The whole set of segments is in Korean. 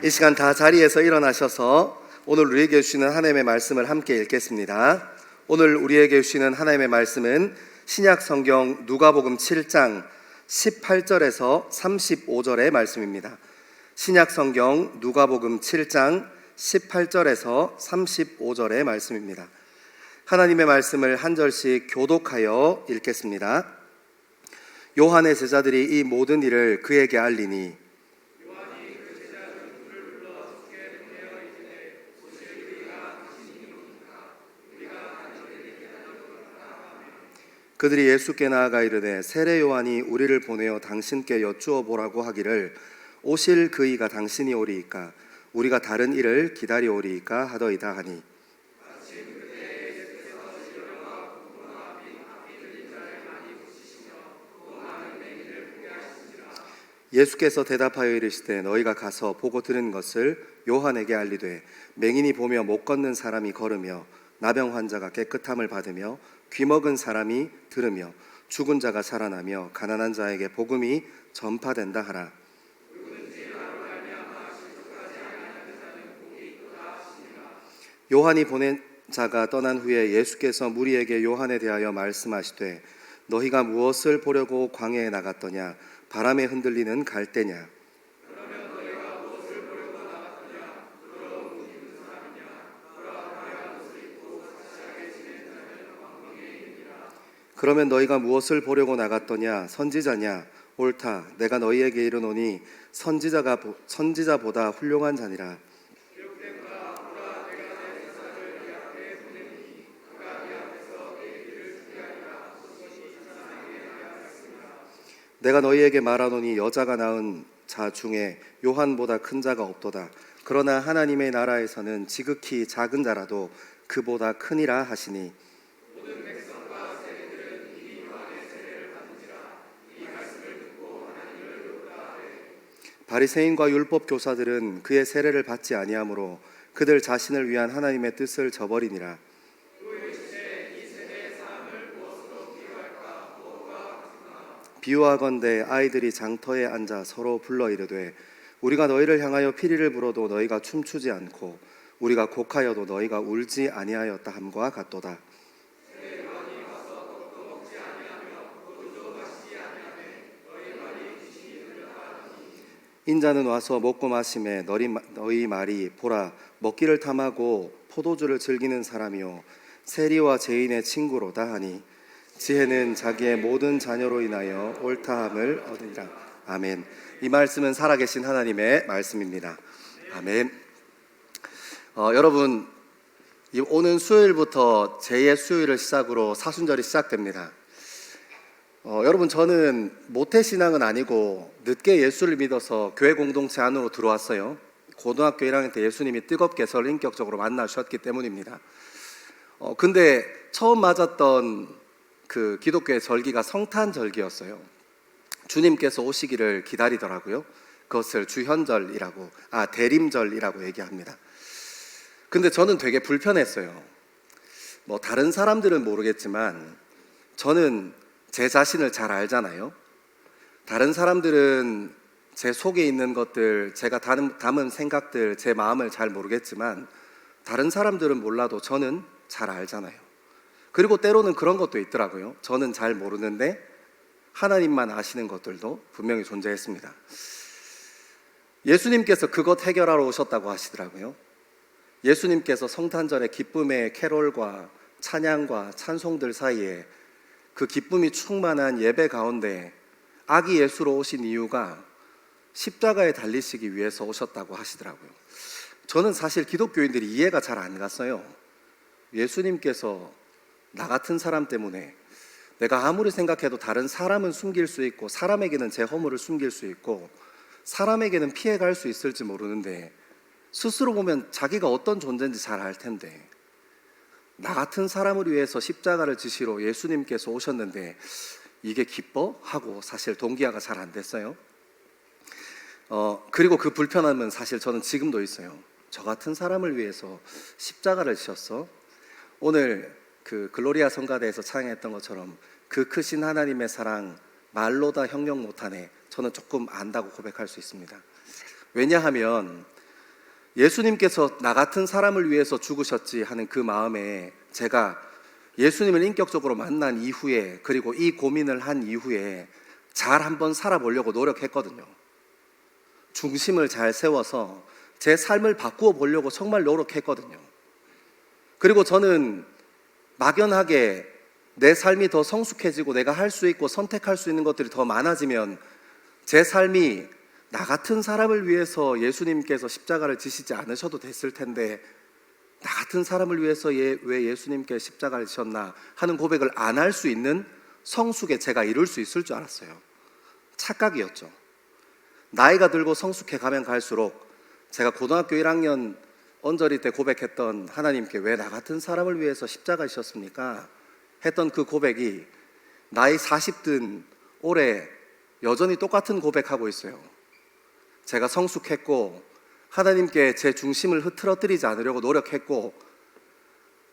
이 시간 다 자리에서 일어나셔서 오늘 우리에게 주시는 하나님의 말씀을 함께 읽겠습니다. 오늘 우리에게 주시는 하나님의 말씀은 신약 성경 누가복음 7장 18절에서 35절의 말씀입니다. 신약 성경 누가복음 7장 18절에서 35절의 말씀입니다. 하나님의 말씀을 한 절씩 교독하여 읽겠습니다. 요한의 제자들이 이 모든 일을 그에게 알리니 그들이 예수께 나아가 이르되 세례 요한이 우리를 보내어 당신께 여쭈어 보라고 하기를 오실 그이가 당신이 오리이까 우리가 다른 일을 기다리오리이까 하더이다 하니 예수께서 대답하여 이르시되 너희가 가서 보고 들은 것을 요한에게 알리되 맹인이 보며 못 걷는 사람이 걸으며 나병 환자가 깨끗함을 받으며 귀먹은 사람이 들으며 죽은 자가 살아나며 가난한 자에게 복음이 전파된다 하라. 요한이 보낸 자가 떠난 후에 예수께서 무리에게 요한에 대하여 말씀하시되 너희가 무엇을 보려고 광야에 나갔더냐 바람에 흔들리는 갈대냐 그러면 너희가 무엇을 보려고 나갔더냐 선지자냐 옳다 내가 너희에게 이르노니 선지자보다 훌륭한 자니라. 내가 너희에게 말하노니 여자가 낳은 자 중에 요한보다 큰 자가 없도다. 그러나 하나님의 나라에서는 지극히 작은 자라도 그보다 크니라 하시니 바리새인과 율법 교사들은 그의 세례를 받지 아니하므로 그들 자신을 위한 하나님의 뜻을 저버리니라. 비유하건대 아이들이 장터에 앉아 서로 불러 이르되 우리가 너희를 향하여 피리를 불어도 너희가 춤추지 않고 우리가 곡하여도 너희가 울지 아니하였다 함과 같도다. 인자는 와서 먹고 마심에 너희 말이 보라 먹기를 탐하고 포도주를 즐기는 사람이요 세리와 죄인의 친구로다 하니 지혜는 자기의 모든 자녀로 인하여 옳다함을 얻으리라. 아멘. 이 말씀은 살아계신 하나님의 말씀입니다. 아멘. 여러분 오는 수요일부터 제2의 수요일을 시작으로 사순절이 시작됩니다. 여러분 저는 모태신앙은 아니고 늦게 예수를 믿어서 교회 공동체 안으로 들어왔어요. 고등학교 1학년 때 예수님이 뜨겁게 저를 인격적으로 만나주셨기 때문입니다. 근데 처음 맞았던 그 기독교의 절기가 성탄절기였어요. 주님께서 오시기를 기다리더라고요. 그것을 주현절이라고 대림절이라고 얘기합니다. 근데 저는 되게 불편했어요. 뭐 다른 사람들은 모르겠지만 저는 제 자신을 잘 알잖아요. 다른 사람들은 제 속에 있는 것들, 제가 담은 생각들, 제 마음을 잘 모르겠지만 다른 사람들은 몰라도 저는 잘 알잖아요. 그리고 때로는 그런 것도 있더라고요. 저는 잘 모르는데 하나님만 아시는 것들도 분명히 존재했습니다. 예수님께서 그것 해결하러 오셨다고 하시더라고요. 예수님께서 성탄절의 기쁨의 캐롤과 찬양과 찬송들 사이에 그 기쁨이 충만한 예배 가운데 아기 예수로 오신 이유가 십자가에 달리시기 위해서 오셨다고 하시더라고요. 저는 사실 기독교인들이 이해가 잘 안 갔어요. 예수님께서 나 같은 사람 때문에 내가 아무리 생각해도 다른 사람은 숨길 수 있고 사람에게는 제 허물을 숨길 수 있고 사람에게는 피해갈 수 있을지 모르는데 스스로 보면 자기가 어떤 존재인지 잘 알 텐데 나 같은 사람을 위해서 십자가를 지시러 예수님께서 오셨는데 이게 기뻐? 하고 사실 동기화가 잘 안 됐어요. 그리고 그 불편함은 사실 저는 지금도 있어요. 저 같은 사람을 위해서 십자가를 지셨어? 오늘 그 글로리아 성가대에서 찬양했던 것처럼 그 크신 하나님의 사랑 말로 다 형용 못하네. 저는 조금 안다고 고백할 수 있습니다. 왜냐하면 예수님께서 나 같은 사람을 위해서 죽으셨지 하는 그 마음에 제가 예수님을 인격적으로 만난 이후에, 그리고 이 고민을 한 이후에 잘 한번 살아보려고 노력했거든요. 중심을 잘 세워서 제 삶을 바꾸어 보려고 정말 노력했거든요. 그리고 저는 막연하게 내 삶이 더 성숙해지고 내가 할 수 있고 선택할 수 있는 것들이 더 많아지면 제 삶이 나 같은 사람을 위해서 예수님께서 십자가를 지시지 않으셔도 됐을 텐데 나 같은 사람을 위해서 왜 예수님께 십자가를 지셨나 하는 고백을 안 할 수 있는 성숙에 제가 이룰 수 있을 줄 알았어요. 착각이었죠. 나이가 들고 성숙해 가면 갈수록 제가 고등학교 1학년 언저리 때 고백했던 하나님께 왜 나 같은 사람을 위해서 십자가 지셨습니까? 했던 그 고백이 나이 40든 올해 여전히 똑같은 고백하고 있어요. 제가 성숙했고 하나님께 제 중심을 흐트러뜨리지 않으려고 노력했고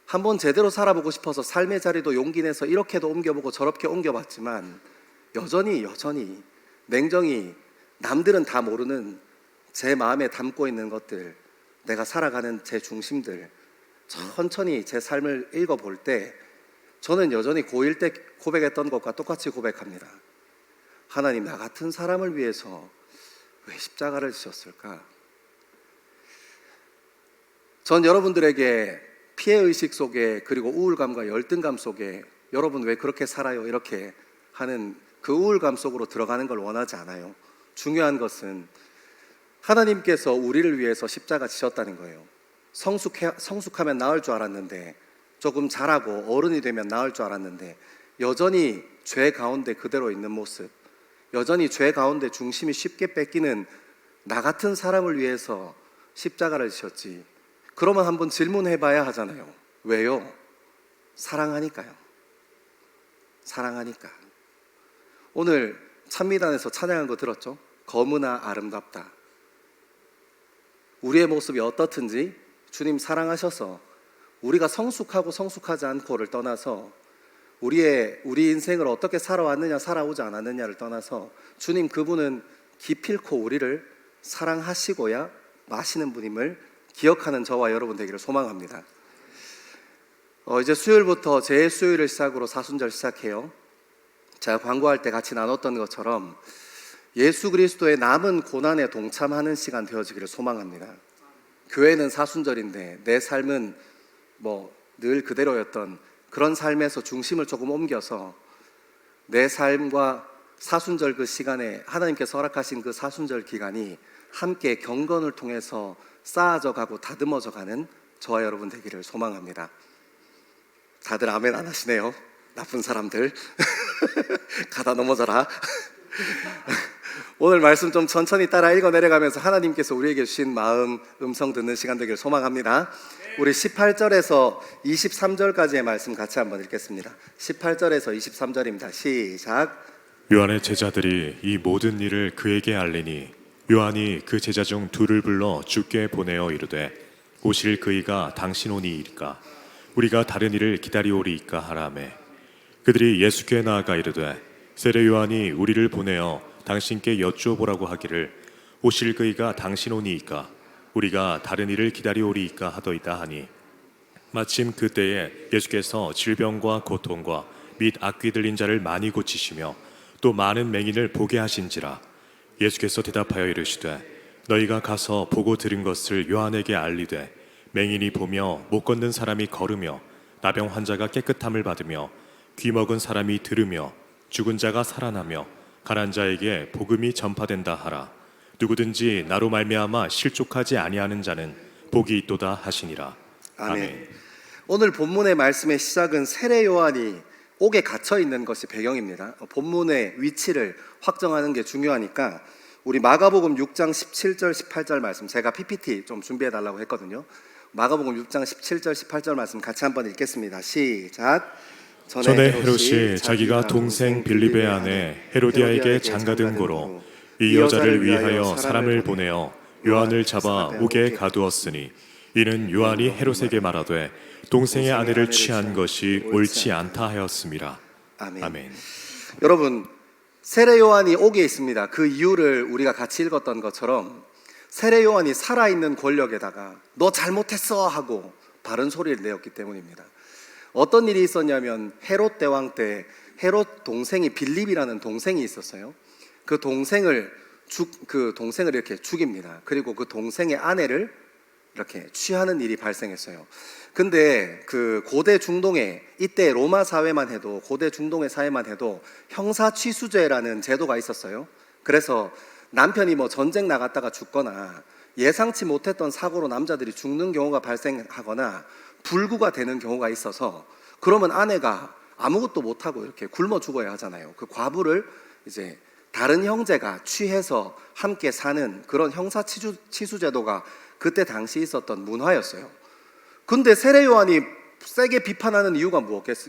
한번 제대로 살아보고 싶어서 삶의 자리도 용기 내서 이렇게도 옮겨보고 저렇게 옮겨봤지만 여전히 냉정히 남들은 다 모르는 제 마음에 담고 있는 것들, 내가 살아가는 제 중심들 천천히 제 삶을 읽어볼 때 저는 여전히 고1 때 고백했던 것과 똑같이 고백합니다. 하나님, 나 같은 사람을 위해서 왜 십자가를 지셨을까? 전 여러분들에게 피해의식 속에, 그리고 우울감과 열등감 속에 여러분 왜 그렇게 살아요? 이렇게 하는 그 우울감 속으로 들어가는 걸 원하지 않아요. 중요한 것은 하나님께서 우리를 위해서 십자가 지셨다는 거예요. 성숙하면 나을 줄 알았는데, 조금 자라고 어른이 되면 나을 줄 알았는데 여전히 죄 가운데 그대로 있는 모습, 여전히 죄 가운데 중심이 쉽게 뺏기는 나 같은 사람을 위해서 십자가를 지셨지. 그러면 한번 질문해 봐야 하잖아요. 왜요? 사랑하니까요. 사랑하니까. 오늘 찬미단에서 찬양한 거 들었죠? 거무나 아름답다. 우리의 모습이 어떻든지 주님 사랑하셔서 우리가 성숙하고 성숙하지 않고를 떠나서 우리 인생을 어떻게 살아왔느냐 살아오지 않았느냐를 떠나서 주님 그분은 기필코 우리를 사랑하시고야 마시는 분임을 기억하는 저와 여러분 되기를 소망합니다. 이제 수요일부터 제 수요일을 시작으로 사순절 시작해요. 제가 광고할 때 같이 나눴던 것처럼 예수 그리스도의 남은 고난에 동참하는 시간 되어지기를 소망합니다. 교회는 사순절인데 내 삶은 늘 그대로였던 그런 삶에서 중심을 조금 옮겨서 내 삶과 사순절 그 시간에 하나님께서 허락하신 그 사순절 기간이 함께 경건을 통해서 쌓아져 가고 다듬어져 가는 저와 여러분 되기를 소망합니다. 다들 아멘 안 하시네요. 나쁜 사람들. 가다 넘어져라. 오늘 말씀 좀 천천히 따라 읽어 내려가면서 하나님께서 우리에게 주신 마음, 음성 듣는 시간 되기를 소망합니다. 우리 18절에서 23절까지의 말씀 같이 한번 읽겠습니다. 18절에서 23절입니다. 시작. 요한의 제자들이 이 모든 일을 그에게 알리니 요한이 그 제자 중 둘을 불러 주께 보내어 이르되 오실 그이가 당신 오니이까 우리가 다른 일을 기다리오리이까 하라매. 그들이 예수께 나아가 이르되 세례 요한이 우리를 보내어 당신께 여쭈어보라고 하기를 오실 그이가 당신 오니이까 우리가 다른 일을 기다리오리이까 하더이다 하니 마침 그때에 예수께서 질병과 고통과 및 악귀 들린 자를 많이 고치시며 또 많은 맹인을 보게 하신지라. 예수께서 대답하여 이르시되 너희가 가서 보고 들은 것을 요한에게 알리되 맹인이 보며 못 걷는 사람이 걸으며 나병 환자가 깨끗함을 받으며 귀 먹은 사람이 들으며 죽은 자가 살아나며 가난 자에게 복음이 전파된다 하라. 누구든지 나로 말미암아 실족하지 아니하는 자는 복이 있도다 하시니라. 아멘. 오늘 본문의 말씀의 시작은 세례 요한이 옥에 갇혀 있는 것이 배경입니다. 본문의 위치를 확정하는 게 중요하니까 우리 마가복음 6장 17절 18절 말씀, 제가 PPT 좀 준비해 달라고 했거든요. 마가복음 6장 17절 18절 말씀 같이 한번 읽겠습니다. 시작. 전에 헤롯이 자기가 동생 빌립의 아내 헤로디아에게 장가든 고로 이 여자를 위하여 사람을 보내어 요한을 잡아 옥에 가두었으니 이는 요한이 헤롯에게 말하되 동생의 아내를 취한 것이 옳지 않다 하였습니다. 아멘. 여러분, 세례 요한이 옥에 있습니다. 그 이유를 우리가 같이 읽었던 것처럼 세례 요한이 살아있는 권력에다가 너 잘못했어 하고 바른 소리를 내었기 때문입니다. 어떤 일이 있었냐면 헤롯 대왕 때 헤롯 동생이 빌립이라는 동생이 있었어요. 그 동생을 이렇게 죽입니다. 그리고 그 동생의 아내를 이렇게 취하는 일이 발생했어요. 근데 그 고대 중동에, 이때 로마 사회만 해도, 고대 중동의 사회만 해도 형사취수제라는 제도가 있었어요. 그래서 남편이 뭐 전쟁 나갔다가 죽거나 예상치 못했던 사고로 남자들이 죽는 경우가 발생하거나 불구가 되는 경우가 있어서, 그러면 아내가 아무것도 못하고 이렇게 굶어 죽어야 하잖아요. 그 과부를 이제 다른 형제가 취해서 함께 사는 그런 형사치수제도가 그때 당시 있었던 문화였어요. 근데 세례 요한이 세게 비판하는 이유가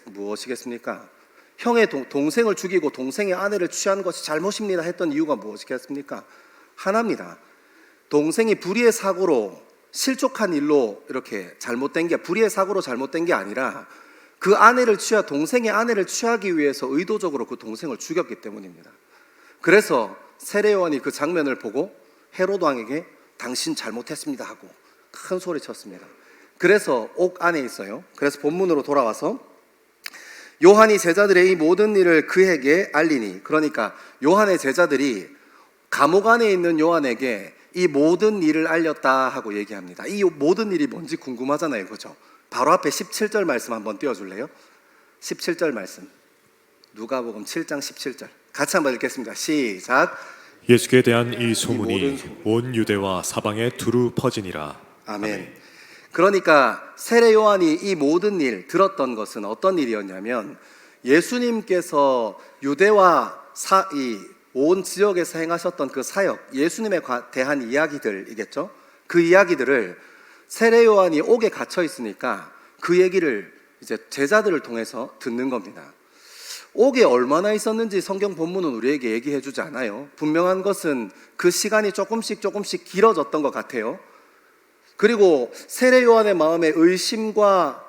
무엇이겠습니까? 형의 동생을 죽이고 동생의 아내를 취한 것이 잘못입니다 했던 이유가 무엇이겠습니까? 하나입니다. 동생이 불의의 사고로 실족한 일로 이렇게 잘못된 게, 불의의 사고로 잘못된 게 아니라 그 동생의 아내를 취하기 위해서 의도적으로 그 동생을 죽였기 때문입니다. 그래서 세례 요한이 그 장면을 보고 헤롯 왕에게 당신 잘못했습니다 하고 큰 소리 쳤습니다. 그래서 옥 안에 있어요. 그래서 본문으로 돌아와서 요한이 제자들의 이 모든 일을 그에게 알리니, 그러니까 요한의 제자들이 감옥 안에 있는 요한에게 이 모든 일을 알렸다 하고 얘기합니다. 이 모든 일이 뭔지 궁금하잖아요, 그죠? 바로 앞에 17절 말씀 한번 띄워줄래요? 17절 말씀, 누가복음 7장 17절 같이 한번 읽겠습니다. 시작. 예수께 대한 이 소문이 온 유대와 사방에 두루 퍼지니라. 아멘. 그러니까 세례 요한이 이 모든 일 들었던 것은 어떤 일이었냐면, 예수님께서 유대와 온 지역에서 행하셨던 그 사역, 예수님에 대한 이야기들이겠죠. 그 이야기들을 세례 요한이 옥에 갇혀 있으니까 그 얘기를 이제 제자들을 통해서 듣는 겁니다. 옥에 얼마나 있었는지 성경 본문은 우리에게 얘기해 주지 않아요. 분명한 것은 그 시간이 조금씩 길어졌던 것 같아요. 그리고 세례 요한의 마음에 의심과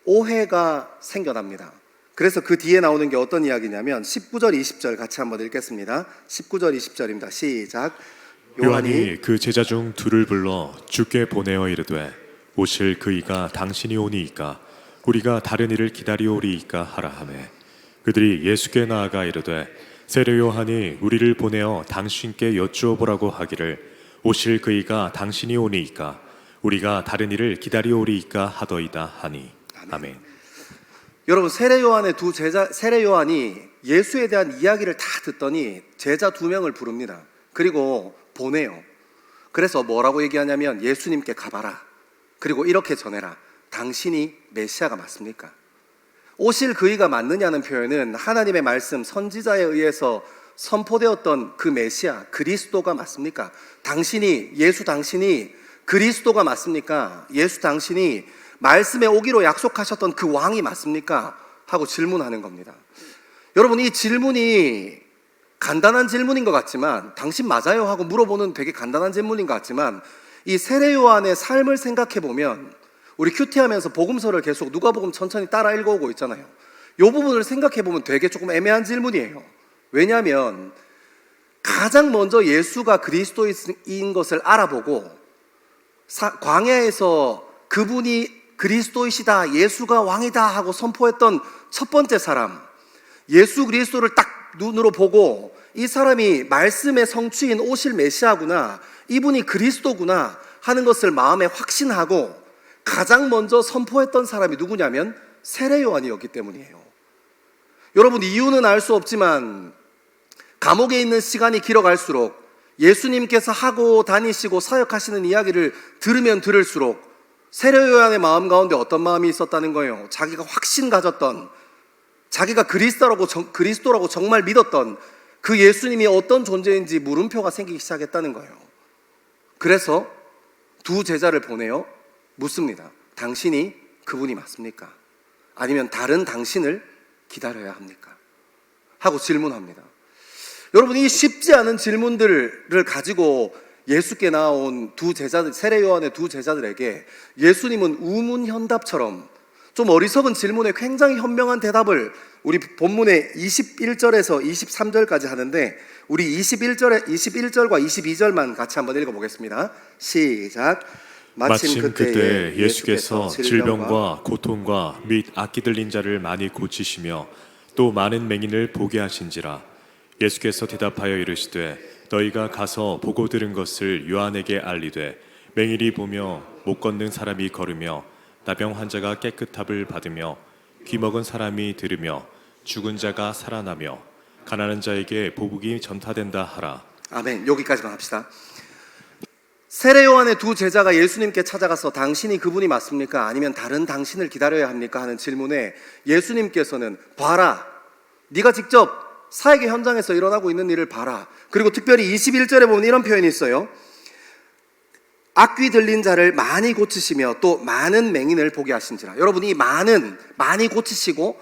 오해가 생겨납니다. 그래서 그 뒤에 나오는 게 어떤 이야기냐면 19절 20절 같이 한번 읽겠습니다. 19절 20절입니다. 시작. 요한이 그 제자 중 둘을 불러 주께 보내어 이르되 오실 그이가 당신이 오니이까 우리가 다른 이를 기다리오리이까 하라 하매, 그들이 예수께 나아가 이르되 세례 요한이 우리를 보내어 당신께 여쭈어 보라고 하기를 오실 그이가 당신이 오니이까 우리가 다른 이를 기다리오리이까 하더이다 하니. 아멘. 여러분, 세례 요한이 예수에 대한 이야기를 다 듣더니 제자 2명을 부릅니다. 그리고 보내요. 그래서 뭐라고 얘기하냐면 예수님께 가봐라. 그리고 이렇게 전해라. 당신이 메시아가 맞습니까? 오실 그이가 맞느냐는 표현은 하나님의 말씀, 선지자에 의해서 선포되었던 그 메시아, 그리스도가 맞습니까? 예수 당신이 그리스도가 맞습니까? 예수 당신이 말씀에 오기로 약속하셨던 그 왕이 맞습니까? 하고 질문하는 겁니다. 여러분, 이 질문이 간단한 질문인 것 같지만, 당신 맞아요? 하고 물어보는 되게 간단한 질문인 것 같지만, 이 세례 요한의 삶을 생각해 보면, 우리 큐티하면서 복음서를 계속 누가복음 천천히 따라 읽어오고 있잖아요. 이 부분을 생각해 보면 되게 조금 애매한 질문이에요. 왜냐하면 가장 먼저 예수가 그리스도인 것을 알아보고 광야에서 그분이 그리스도이시다, 예수가 왕이다 하고 선포했던 첫 번째 사람, 예수 그리스도를 딱 눈으로 보고 이 사람이 말씀의 성취인 오실 메시아구나, 이분이 그리스도구나 하는 것을 마음에 확신하고 가장 먼저 선포했던 사람이 누구냐면 세례 요한이었기 때문이에요. 여러분, 이유는 알 수 없지만 감옥에 있는 시간이 길어갈수록 예수님께서 하고 다니시고 사역하시는 이야기를 들으면 들을수록 세례 요한의 마음 가운데 어떤 마음이 있었다는 거예요? 자기가 확신 가졌던, 자기가 그리스도라고 정말 믿었던 그 예수님이 어떤 존재인지 물음표가 생기기 시작했다는 거예요. 그래서 2 제자를 보내요. 묻습니다. 당신이 그분이 맞습니까? 아니면 다른 당신을 기다려야 합니까? 하고 질문합니다. 여러분, 이 쉽지 않은 질문들을 가지고 예수께 나온 2 제자들, 세례 요한의 2 제자들에게 예수님은 우문현답처럼 좀 어리석은 질문에 굉장히 현명한 대답을 우리 본문의 21절에서 23절까지 하는데, 우리 21절과 22절만 같이 한번 읽어보겠습니다. 시작. 마침 그때 예수께서 질병과 고통과 및 악기 들린 자를 많이 고치시며 또 많은 맹인을 보게 하신지라. 예수께서 대답하여 이르시되 너희가 가서 보고 들은 것을 요한에게 알리되, 맹인이 보며 못 걷는 사람이 걸으며 나병 환자가 깨끗함을 받으며 귀먹은 사람이 들으며 죽은 자가 살아나며 가난한 자에게 보복이 전파된다 하라. 아멘. 여기까지만 합시다. 세례 요한의 두 제자가 예수님께 찾아가서 당신이 그분이 맞습니까? 아니면 다른 당신을 기다려야 합니까? 하는 질문에 예수님께서는 봐라, 네가 직접 사역의 현장에서 일어나고 있는 일을 봐라. 그리고 특별히 21절에 보면 이런 표현이 있어요. 악귀 들린 자를 많이 고치시며 또 많은 맹인을 보게 하신지라. 여러분, 이 많이 고치시고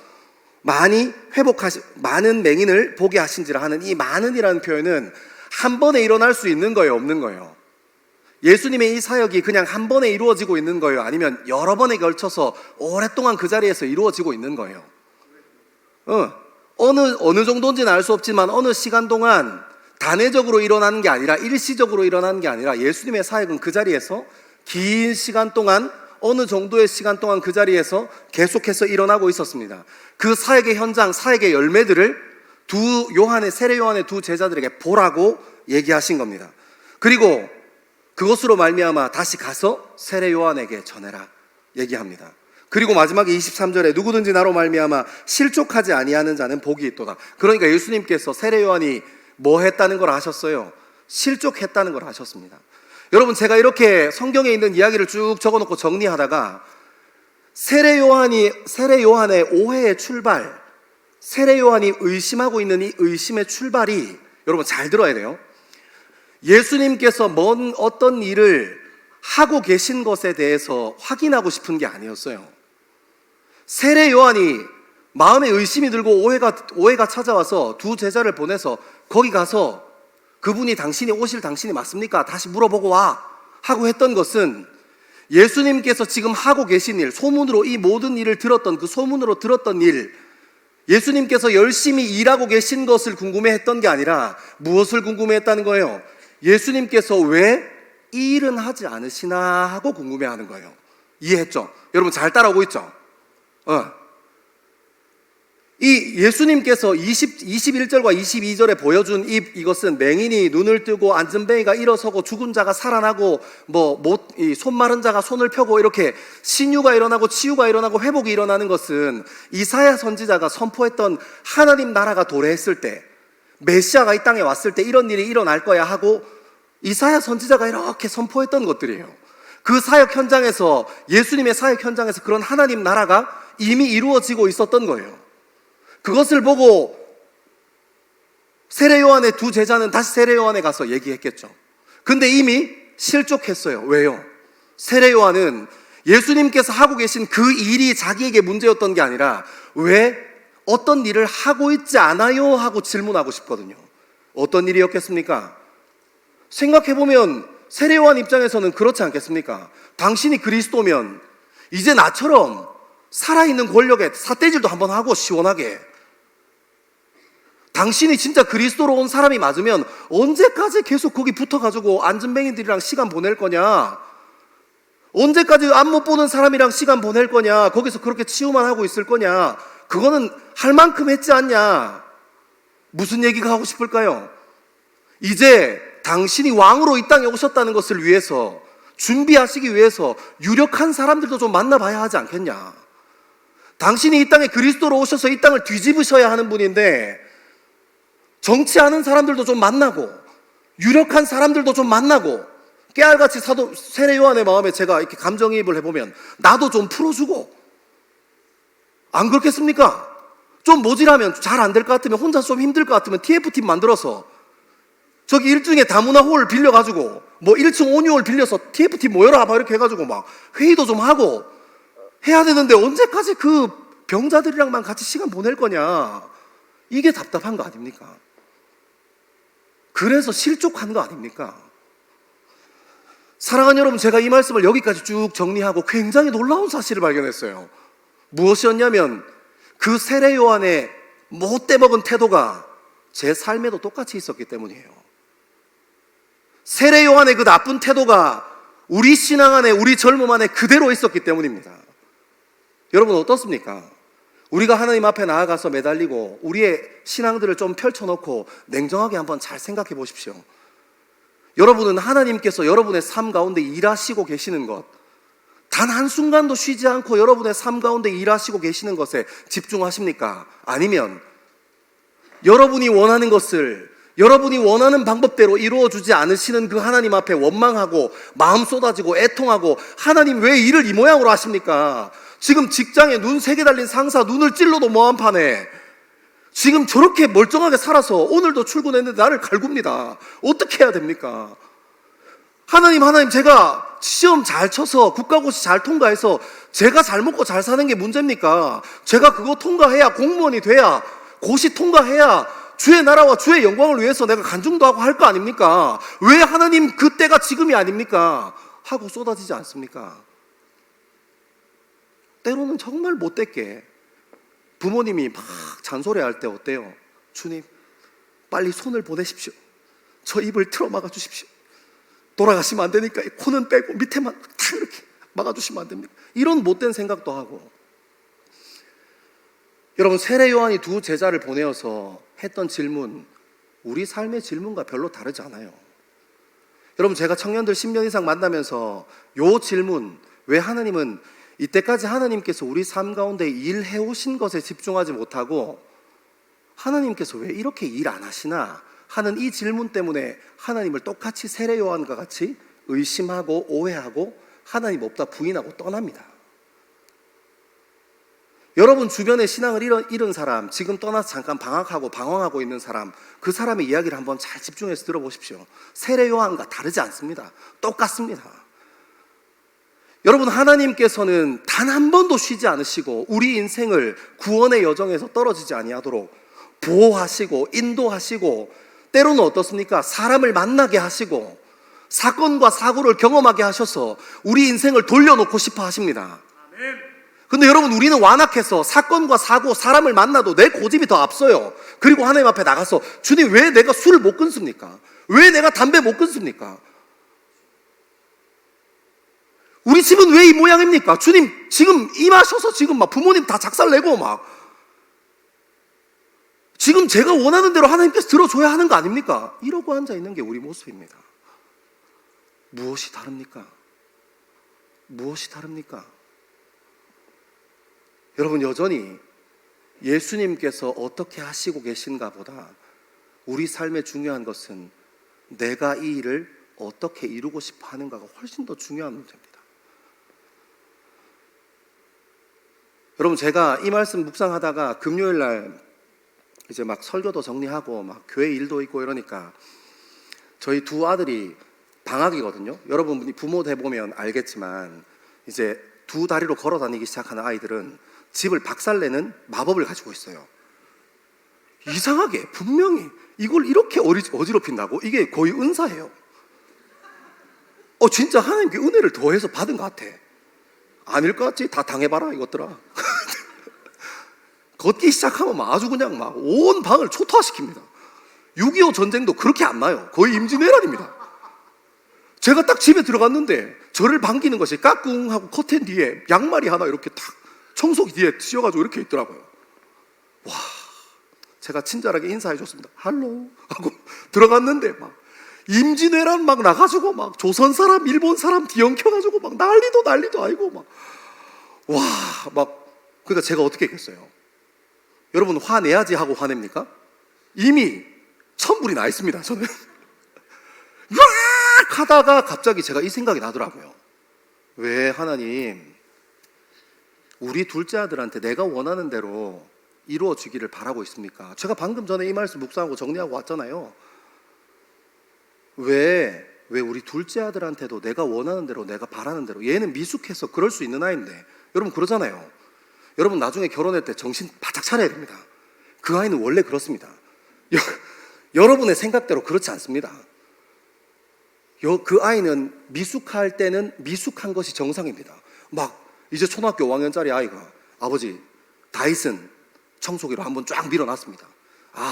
많은 맹인을 보게 하신지라 하는 이 많은이라는 표현은 한 번에 일어날 수 있는 거예요, 없는 거예요? 예수님의 이 사역이 그냥 한 번에 이루어지고 있는 거예요? 아니면 여러 번에 걸쳐서 오랫동안 그 자리에서 이루어지고 있는 거예요? 어느 정도인지는 알 수 없지만 어느 시간 동안 단회적으로 일어나는 게 아니라, 일시적으로 일어나는 게 아니라 예수님의 사역은 그 자리에서 긴 시간 동안, 어느 정도의 시간 동안 그 자리에서 계속해서 일어나고 있었습니다. 그 사역의 현장, 사역의 열매들을 세례 요한의 두 제자들에게 보라고 얘기하신 겁니다. 그리고 그것으로 말미암아 다시 가서 세례 요한에게 전해라 얘기합니다. 그리고 마지막에 23절에 누구든지 나로 말미암아 실족하지 아니하는 자는 복이 있도다. 그러니까 예수님께서 세례 요한이 뭐 했다는 걸 아셨어요? 실족했다는 걸 아셨습니다. 여러분, 제가 이렇게 성경에 있는 이야기를 쭉 적어놓고 정리하다가 세례 요한의 오해의 출발, 세례 요한이 의심하고 있는 이 의심의 출발이, 여러분 잘 들어야 돼요. 예수님께서 어떤 일을 하고 계신 것에 대해서 확인하고 싶은 게 아니었어요. 세례 요한이 마음에 의심이 들고 오해가 찾아와서 두 제자를 보내서 거기 가서 그분이 당신이 맞습니까? 다시 물어보고 와 하고 했던 것은 예수님께서 지금 하고 계신 일, 소문으로 이 모든 일을 들었던, 그 소문으로 들었던 일, 예수님께서 열심히 일하고 계신 것을 궁금해했던 게 아니라 무엇을 궁금해했다는 거예요? 예수님께서 왜 이 일은 하지 않으시나 하고 궁금해하는 거예요. 이해했죠? 여러분 잘 따라오고 있죠? 이 예수님께서 21절과 22절에 보여준 이것은 맹인이 눈을 뜨고 안진뱅이가 일어서고 죽은 자가 살아나고 손 마른 자가 손을 펴고 이렇게 신유가 일어나고 치유가 일어나고 회복이 일어나는 것은 이사야 선지자가 선포했던 하나님 나라가 도래했을 때, 메시아가 이 땅에 왔을 때 이런 일이 일어날 거야 하고 이사야 선지자가 이렇게 선포했던 것들이에요. 그 사역 현장에서, 예수님의 사역 현장에서 그런 하나님 나라가 이미 이루어지고 있었던 거예요. 그것을 보고 세례 요한의 두 제자는 다시 세례 요한에 가서 얘기했겠죠. 근데 이미 실족했어요. 왜요? 세례 요한은 예수님께서 하고 계신 그 일이 자기에게 문제였던 게 아니라 왜 어떤 일을 하고 있지 않아요? 하고 질문하고 싶거든요. 어떤 일이었겠습니까? 생각해보면 세례 요한 입장에서는 그렇지 않겠습니까? 당신이 그리스도면 이제 나처럼 살아있는 권력에 삿대질도 한번 하고 시원하게, 당신이 진짜 그리스도로 온 사람이 맞으면 언제까지 계속 거기 붙어가지고 안진뱅이들이랑 시간 보낼 거냐? 언제까지 앞 못 보는 사람이랑 시간 보낼 거냐? 거기서 그렇게 치유만 하고 있을 거냐? 그거는 할 만큼 했지 않냐? 무슨 얘기가 하고 싶을까요? 이제 당신이 왕으로 이 땅에 오셨다는 것을 위해서, 준비하시기 위해서 유력한 사람들도 좀 만나봐야 하지 않겠냐? 당신이 이 땅에 그리스도로 오셔서 이 땅을 뒤집으셔야 하는 분인데 정치하는 사람들도 좀 만나고 유력한 사람들도 좀 만나고, 깨알같이 세례 요한의 마음에 제가 이렇게 감정이입을 해보면 나도 좀 풀어주고, 안 그렇겠습니까? 좀 모질하면, 잘 안 될 것 같으면, 혼자 좀 힘들 것 같으면 TF팀 만들어서 저기 1층에 다문화 홀 빌려가지고 1층 온유홀 빌려서 TF팀 모여라 막 이렇게 해가지고 막 회의도 좀 하고 해야 되는데 언제까지 그 병자들이랑만 같이 시간 보낼 거냐? 이게 답답한 거 아닙니까? 그래서 실족한 거 아닙니까? 사랑하는 여러분, 제가 이 말씀을 여기까지 쭉 정리하고 굉장히 놀라운 사실을 발견했어요. 무엇이었냐면 그 세례 요한의 못돼 먹은 태도가 제 삶에도 똑같이 있었기 때문이에요. 세례 요한의 그 나쁜 태도가 우리 신앙 안에, 우리 젊음 안에 그대로 있었기 때문입니다. 여러분 어떻습니까? 우리가 하나님 앞에 나아가서 매달리고 우리의 신앙들을 좀 펼쳐놓고 냉정하게 한번 잘 생각해 보십시오. 여러분은 하나님께서 여러분의 삶 가운데 일하시고 계시는 것, 단 한순간도 쉬지 않고 여러분의 삶 가운데 일하시고 계시는 것에 집중하십니까? 아니면 여러분이 원하는 것을 여러분이 원하는 방법대로 이루어주지 않으시는 그 하나님 앞에 원망하고 마음 쏟아지고 애통하고 하나님 왜 일을 이 모양으로 하십니까? 지금 직장에 눈 3개 달린 상사 눈을 찔러도 뭐한 판에 지금 저렇게 멀쩡하게 살아서 오늘도 출근했는데 나를 갈굽니다. 어떻게 해야 됩니까? 하나님 제가 시험 잘 쳐서 국가고시 잘 통과해서 제가 잘 먹고 잘 사는 게 문제입니까? 제가 그거 통과해야 공무원이 돼야 고시 통과해야 주의 나라와 주의 영광을 위해서 내가 간증도 하고 할 거 아닙니까? 왜 하나님 그때가 지금이 아닙니까? 하고 쏟아지지 않습니까? 때로는 정말 못됐게 부모님이 막 잔소리할 때 어때요? 주님 빨리 손을 보내십시오. 저 입을 틀어 막아 주십시오. 돌아가시면 안 되니까 코는 빼고 밑에만 탁 이렇게 막아주시면 안 됩니까? 이런 못된 생각도 하고. 여러분 세례 요한이 두 제자를 보내어서 했던 질문, 우리 삶의 질문과 별로 다르지 않아요. 여러분 제가 청년들 10년 이상 만나면서 요 질문, 왜 하나님은 이때까지 하나님께서 우리 삶 가운데 일해 오신 것에 집중하지 못하고 하나님께서 왜 이렇게 일 안 하시나 하는 이 질문 때문에 하나님을 똑같이 세례 요한과 같이 의심하고 오해하고 하나님 없다 부인하고 떠납니다. 여러분 주변에 신앙을 잃은 사람, 지금 떠나서 잠깐 방학하고 방황하고 있는 사람, 그 사람의 이야기를 한번 잘 집중해서 들어보십시오. 세례 요한과 다르지 않습니다. 똑같습니다. 여러분 하나님께서는 단 한 번도 쉬지 않으시고 우리 인생을 구원의 여정에서 떨어지지 아니하도록 보호하시고 인도하시고 때로는 어떻습니까? 사람을 만나게 하시고 사건과 사고를 경험하게 하셔서 우리 인생을 돌려놓고 싶어 하십니다. 근데 여러분 우리는 완악해서 사건과 사고, 사람을 만나도 내 고집이 더 앞서요. 그리고 하나님 앞에 나가서 주님 왜 내가 술을 못 끊습니까? 왜 내가 담배 못 끊습니까? 우리 집은 왜 이 모양입니까? 주님 지금 임하셔서 지금 막 부모님 다 작살내고 막 지금 제가 원하는 대로 하나님께서 들어줘야 하는 거 아닙니까? 이러고 앉아있는 게 우리 모습입니다. 무엇이 다릅니까? 무엇이 다릅니까? 여러분 여전히 예수님께서 어떻게 하시고 계신가 보다 우리 삶에 중요한 것은 내가 이 일을 어떻게 이루고 싶어 하는가가 훨씬 더 중요한 문제입니다. 여러분 제가 이 말씀 묵상하다가 금요일 날 이제 막 설교도 정리하고 막 교회 일도 있고 이러니까 저희 두 아들이 방학이거든요. 여러분이 부모 돼보면 알겠지만 이제 두 다리로 걸어 다니기 시작하는 아이들은 집을 박살내는 마법을 가지고 있어요. 이상하게 분명히 이걸 이렇게 어지럽힌다고? 이게 거의 은사예요. 진짜 하나님께 은혜를 더해서 받은 것 같아. 아닐 것 같지? 다 당해봐라 이것들아. 걷기 시작하면 막 아주 그냥 막 온 방을 초토화시킵니다. 6.25 전쟁도 그렇게 안 나요. 거의 임진왜란입니다. 제가 딱 집에 들어갔는데 저를 반기는 것이 까꿍하고 커튼 뒤에 양말이 하나 이렇게 탁 청소기 뒤에 씌워가지고 이렇게 있더라고요. 와, 제가 친절하게 인사해줬습니다. 할로 하고 들어갔는데 막 임진왜란 막 나가지고 막 조선 사람, 일본 사람 뒤엉켜가지고 막 난리도 아니고 막 와, 막 그러니까 제가 어떻게 했겠어요? 여러분 화내야지 하고 화냅니까? 이미 천불이 나 있습니다. 저는 으악 하다가 갑자기 제가 이 생각이 나더라고요. 왜 하나님 우리 둘째 아들한테 내가 원하는 대로 이루어지기를 바라고 있습니까? 제가 방금 전에 이 말씀 묵상하고 정리하고 왔잖아요. 왜 우리 둘째 아들한테도 내가 원하는 대로 내가 바라는 대로, 얘는 미숙해서 그럴 수 있는 아이인데 여러분 그러잖아요. 여러분 나중에 결혼할 때 정신 바짝 차려야 됩니다. 그 아이는 원래 그렇습니다. 여러분의 생각대로 그렇지 않습니다. 그 아이는 미숙할 때는 미숙한 것이 정상입니다. 막 이제 초등학교 5학년짜리 아이가 아버지, 다이슨 청소기로 한번 쫙 밀어놨습니다.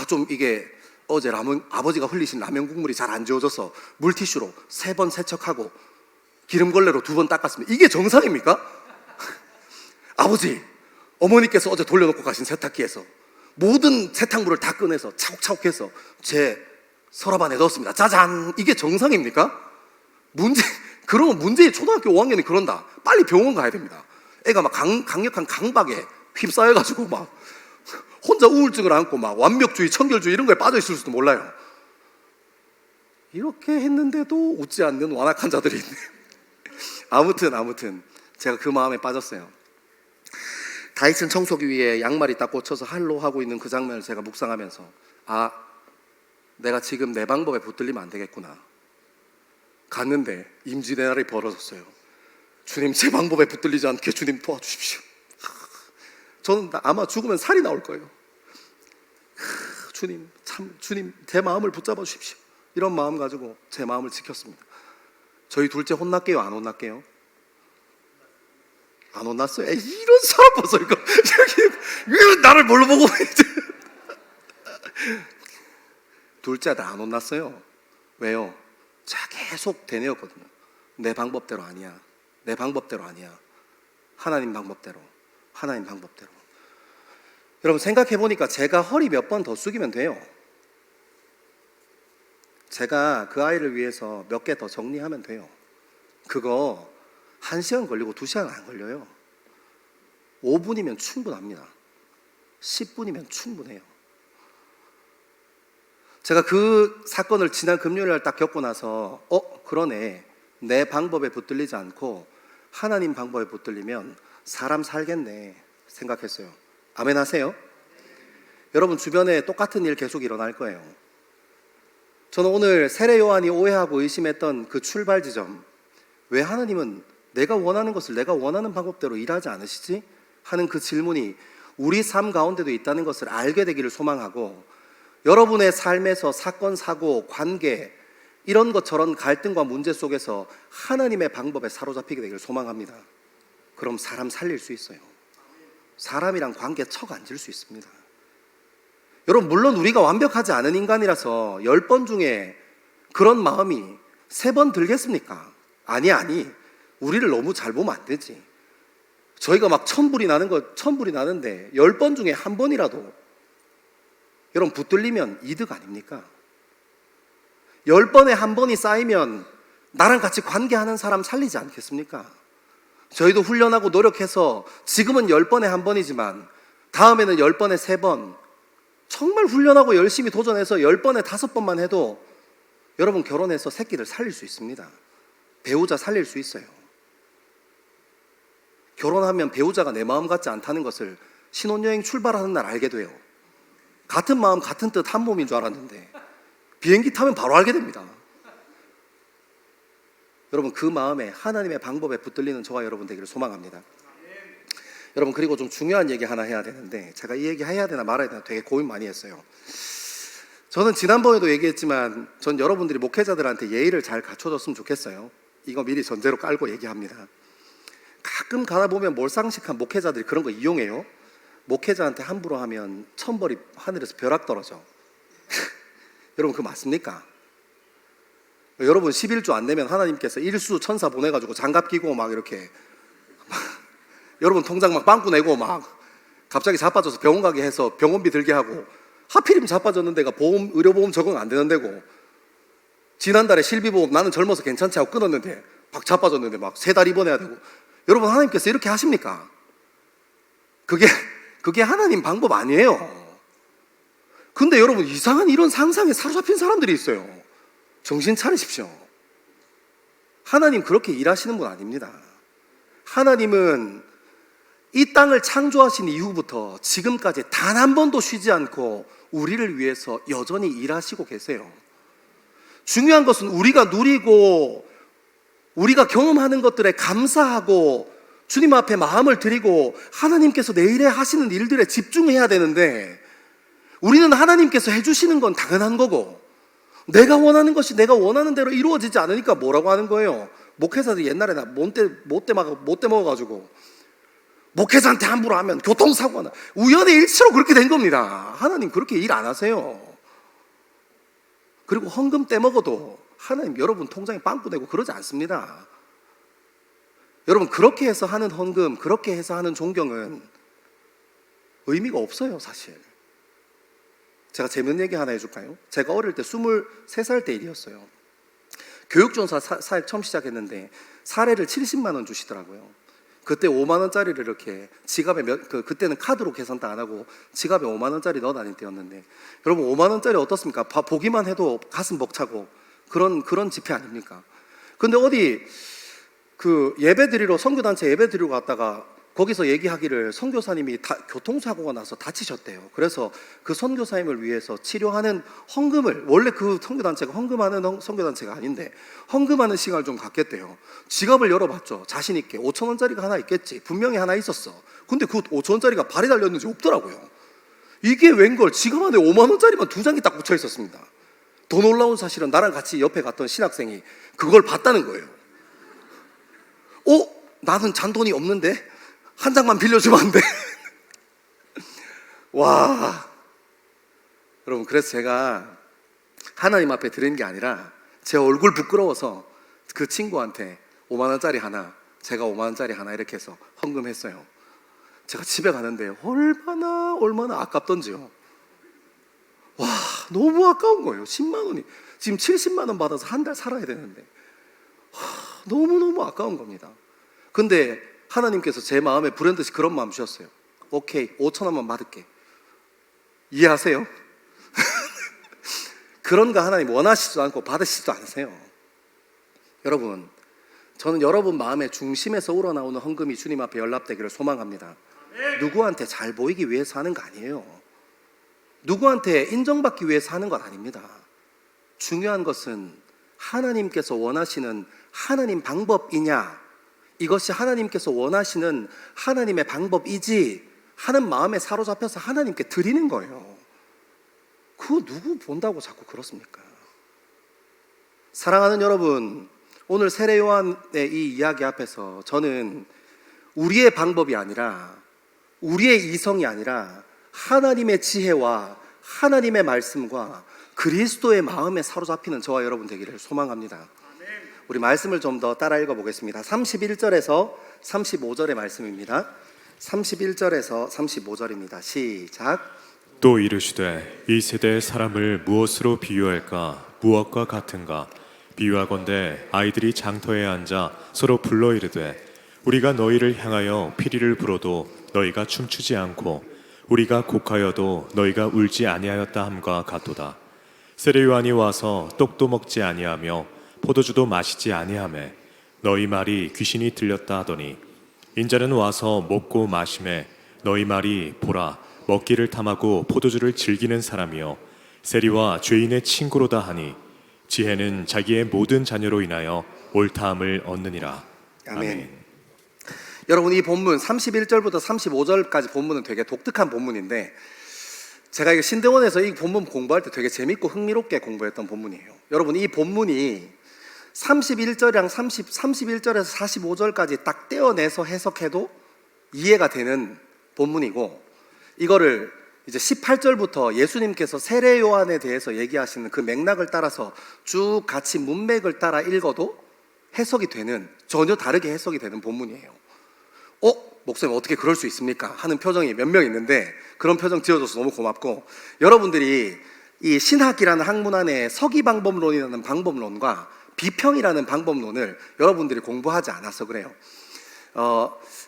좀 이게 어제 아버지가 흘리신 라면 국물이 잘 안 지워져서 물티슈로 3번 세척하고 기름걸레로 2번 닦았습니다. 이게 정상입니까? 아버지, 어머니께서 어제 돌려놓고 가신 세탁기에서 모든 세탁물을 다 꺼내서 차곡차곡해서 제 서랍 안에 넣었습니다. 짜잔! 이게 정상입니까? 그러면 문제의 초등학교 5학년이 그런다. 빨리 병원 가야 됩니다. 애가 막 강력한 강박에 휩싸여가지고 막 혼자 우울증을 안고 막 완벽주의, 청결주의 이런 거에 빠져 있을지도 몰라요. 이렇게 했는데도 웃지 않는 완악한 자들이 있네. 아무튼 제가 그 마음에 빠졌어요. 다이슨 청소기 위에 양말이 딱 꽂혀서 할로 하고 있는 그 장면을 제가 묵상하면서 내가 지금 내 방법에 붙들리면 안 되겠구나. 갔는데 임진의 날이 벌어졌어요. 주님, 제 방법에 붙들리지 않게 주님 도와주십시오. 저는 아마 죽으면 살이 나올 거예요. 주님, 주님 제 마음을 붙잡아 주십시오. 이런 마음 가지고 제 마음을 지켰습니다. 저희 둘째 혼났게요? 안 혼났게요? 안 혼났어요? 이런 사람 봐서 이거 왜 나를 뭘로 보고 둘째 아들 안 혼났어요. 왜요? 제가 계속 되뇌었거든요. 내 방법대로 아니야. 내 방법대로 아니야. 하나님 방법대로. 여러분 생각해보니까 제가 허리 몇 번 더 숙이면 돼요. 제가 그 아이를 위해서 몇 개 더 정리하면 돼요. 그거 1시간 걸리고 2시간 안 걸려요. 5분이면 충분합니다. 10분이면 충분해요. 제가 그 사건을 지난 금요일 날 딱 겪고 나서 그러네. 내 방법에 붙들리지 않고 하나님 방법에 붙들리면 사람 살겠네 생각했어요. 아멘 하세요? 여러분 주변에 똑같은 일 계속 일어날 거예요. 저는 오늘 세례 요한이 오해하고 의심했던 그 출발 지점, 왜 하나님은 내가 원하는 것을 내가 원하는 방법대로 일하지 않으시지? 하는 그 질문이 우리 삶 가운데도 있다는 것을 알게 되기를 소망하고, 여러분의 삶에서 사건, 사고, 관계 이런 것처럼 갈등과 문제 속에서 하나님의 방법에 사로잡히게 되기를 소망합니다. 그럼 사람 살릴 수 있어요. 사람이랑 관계 척 앉을 수 있습니다. 여러분 물론 우리가 완벽하지 않은 인간이라서 10번 중에 그런 마음이 3번 들겠습니까? 아니 우리를 너무 잘 보면 안 되지. 저희가 막 천불이 나는데 10번 중에 1번이라도 여러분 붙들리면 이득 아닙니까? 10번에 1번이 쌓이면 나랑 같이 관계하는 사람 살리지 않겠습니까? 저희도 훈련하고 노력해서 지금은 10번에 1번이지만 다음에는 10번에 3번, 정말 훈련하고 열심히 도전해서 10번에 5번만 해도 여러분 결혼해서 새끼들 살릴 수 있습니다. 배우자 살릴 수 있어요. 결혼하면 배우자가 내 마음 같지 않다는 것을 신혼여행 출발하는 날 알게 돼요. 같은 마음 같은 뜻 한 몸인 줄 알았는데 비행기 타면 바로 알게 됩니다. 여러분 그 마음에 하나님의 방법에 붙들리는 저와 여러분 되기를 소망합니다. 여러분 그리고 좀 중요한 얘기 하나 해야 되는데, 제가 이 얘기 해야 되나 말아야 되나 되게 고민 많이 했어요. 저는 지난번에도 얘기했지만 전 여러분들이 목회자들한테 예의를 잘 갖춰줬으면 좋겠어요. 이거 미리 전제로 깔고 얘기합니다. 가끔 가다 보면 몰상식한 목회자들이 그런 거 이용해요. 목회자한테 함부로 하면 천벌이 하늘에서 벼락 떨어져. 여러분 그거 맞습니까? 여러분 11조 안 내면 하나님께서 일수 천사 보내가지고 장갑 끼고 막 이렇게 여러분 통장 막 빵꾸 내고 막 갑자기 자빠져서 병원 가게 해서 병원비 들게 하고, 하필이면 자빠졌는데가 의료보험 적응 안 되는 데고, 지난달에 실비보험 나는 젊어서 괜찮지 하고 끊었는데 막 자빠졌는데 막 3달 입원해야 되고. 여러분 하나님께서 이렇게 하십니까? 그게 하나님 방법 아니에요. 근데 여러분 이상한 이런 상상에 사로잡힌 사람들이 있어요. 정신 차리십시오. 하나님 그렇게 일하시는 분 아닙니다. 하나님은 이 땅을 창조하신 이후부터 지금까지 단 한 번도 쉬지 않고 우리를 위해서 여전히 일하시고 계세요. 중요한 것은 우리가 누리고 우리가 경험하는 것들에 감사하고 주님 앞에 마음을 드리고 하나님께서 내일에 하시는 일들에 집중해야 되는데, 우리는 하나님께서 해주시는 건 당연한 거고 내가 원하는 것이 내가 원하는 대로 이루어지지 않으니까 뭐라고 하는 거예요? 목회자들이 옛날에 나 못돼 먹어가지고 목회자한테 함부로 하면 교통사고가 나. 우연의 일치로 그렇게 된 겁니다. 하나님 그렇게 일 안 하세요. 그리고 헌금 떼먹어도 하나님 여러분 통장에 빵꾸 내고 그러지 않습니다. 여러분 그렇게 해서 하는 헌금, 그렇게 해서 하는 존경은 의미가 없어요, 사실. 제가 재밌는 얘기 하나 해줄까요? 제가 어릴 때 23살 때 일이었어요. 교육전사 사역 처음 시작했는데 사례를 70만 원 주시더라고요. 그때 5만 원짜리를 이렇게 지갑에 그때는 카드로 계산도 안 하고 지갑에 5만 원짜리 넣어 다닐 때였는데, 여러분 5만 원짜리 어떻습니까? 보기만 해도 가슴 벅차고 그런 지폐 아닙니까? 근데 어디 그 예배 드리러, 선교단체 예배 드리러 갔다가 거기서 얘기하기를 선교사님이 교통사고가 나서 다치셨대요. 그래서 그 선교사님을 위해서 치료하는 헌금을, 원래 그 선교단체가 헌금하는 선교단체가 아닌데 헌금하는 시간을 좀 갖겠대요. 지갑을 열어봤죠. 자신 있게 5천 원짜리가 하나 있겠지. 분명히 하나 있었어. 근데 그 5천 원짜리가 발이 달렸는지 없더라고요. 이게 웬걸, 지갑 안에 5만 원짜리만 2장이 딱 묻혀 있었습니다. 더 놀라운 사실은 나랑 같이 옆에 갔던 신학생이 그걸 봤다는 거예요. 나는 잔돈이 없는데 한 장만 빌려주면 안 돼? 와, 여러분, 그래서 제가 하나님 앞에 드리는 게 아니라 제 얼굴 부끄러워서 그 친구한테 5만 원짜리 하나, 제가 5만 원짜리 하나 이렇게 해서 헌금했어요. 제가 집에 가는데 얼마나 아깝던지요. 와, 너무 아까운 거예요. 10만 원이 지금 70만 원 받아서 한 달 살아야 되는데 너무너무 아까운 겁니다. 근데 하나님께서 제 마음에 불현듯이 그런 마음 주셨어요. 오케이, 5천 원만 받을게. 이해하세요? 그런 거 하나님 원하시지도 않고 받으시지도 않으세요. 여러분, 저는 여러분 마음의 중심에서 우러나오는 헌금이 주님 앞에 연락되기를 소망합니다. 누구한테 잘 보이기 위해서 하는 거 아니에요. 누구한테 인정받기 위해서 하는 것 아닙니다. 중요한 것은 하나님께서 원하시는 하나님 방법이냐, 이것이 하나님께서 원하시는 하나님의 방법이지 하는 마음에 사로잡혀서 하나님께 드리는 거예요. 그거 누구 본다고 자꾸 그렇습니까? 사랑하는 여러분, 오늘 세례 요한의 이 이야기 앞에서 저는 우리의 방법이 아니라, 우리의 이성이 아니라 하나님의 지혜와 하나님의 말씀과 그리스도의 마음에 사로잡히는 저와 여러분 되기를 소망합니다. 우리 말씀을 좀 더 따라 읽어보겠습니다. 31절에서 35절의 말씀입니다. 31절에서 35절입니다. 시작. 또 이르시되 이 세대의 사람을 무엇으로 비유할까? 무엇과 같은가? 비유하건대 아이들이 장터에 앉아 서로 불러 이르되 우리가 너희를 향하여 피리를 불어도 너희가 춤추지 않고 우리가 곡하여도 너희가 울지 아니하였다 함과 같도다. 세례 요한이 와서 떡도 먹지 아니하며 포도주도 마시지 아니하매 너희 말이 귀신이 들렸다 하더니 인자는 와서 먹고 마시매 너희 말이 보라 먹기를 탐하고 포도주를 즐기는 사람이요 세리와 죄인의 친구로다 하니 지혜는 자기의 모든 자녀로 인하여 옳다함을 얻느니라. 아멘. 여러분, 이 본문 31절부터 35절까지 본문은 되게 독특한 본문인데 제가 이거 신대원에서 이 본문 공부할 때 되게 재밌고 흥미롭게 공부했던 본문이에요. 여러분, 이 본문이 31절에서 45절까지 딱 떼어내서 해석해도 이해가 되는 본문이고, 이거를 이제 18절부터 예수님께서 세례 요한에 대해서 얘기하시는 그 맥락을 따라서 쭉 같이 문맥을 따라 읽어도 해석이 되는, 전혀 다르게 해석이 되는 본문이에요. 목사님 어떻게 그럴 수 있습니까? 하는 표정이 몇 명 있는데 그런 표정 지어줘서 너무 고맙고, 여러분들이 이 신학이라는 학문 안에 서기방법론이라는 방법론과 비평이라는 방법론을 여러분들이 공부하지 않아서 그래요.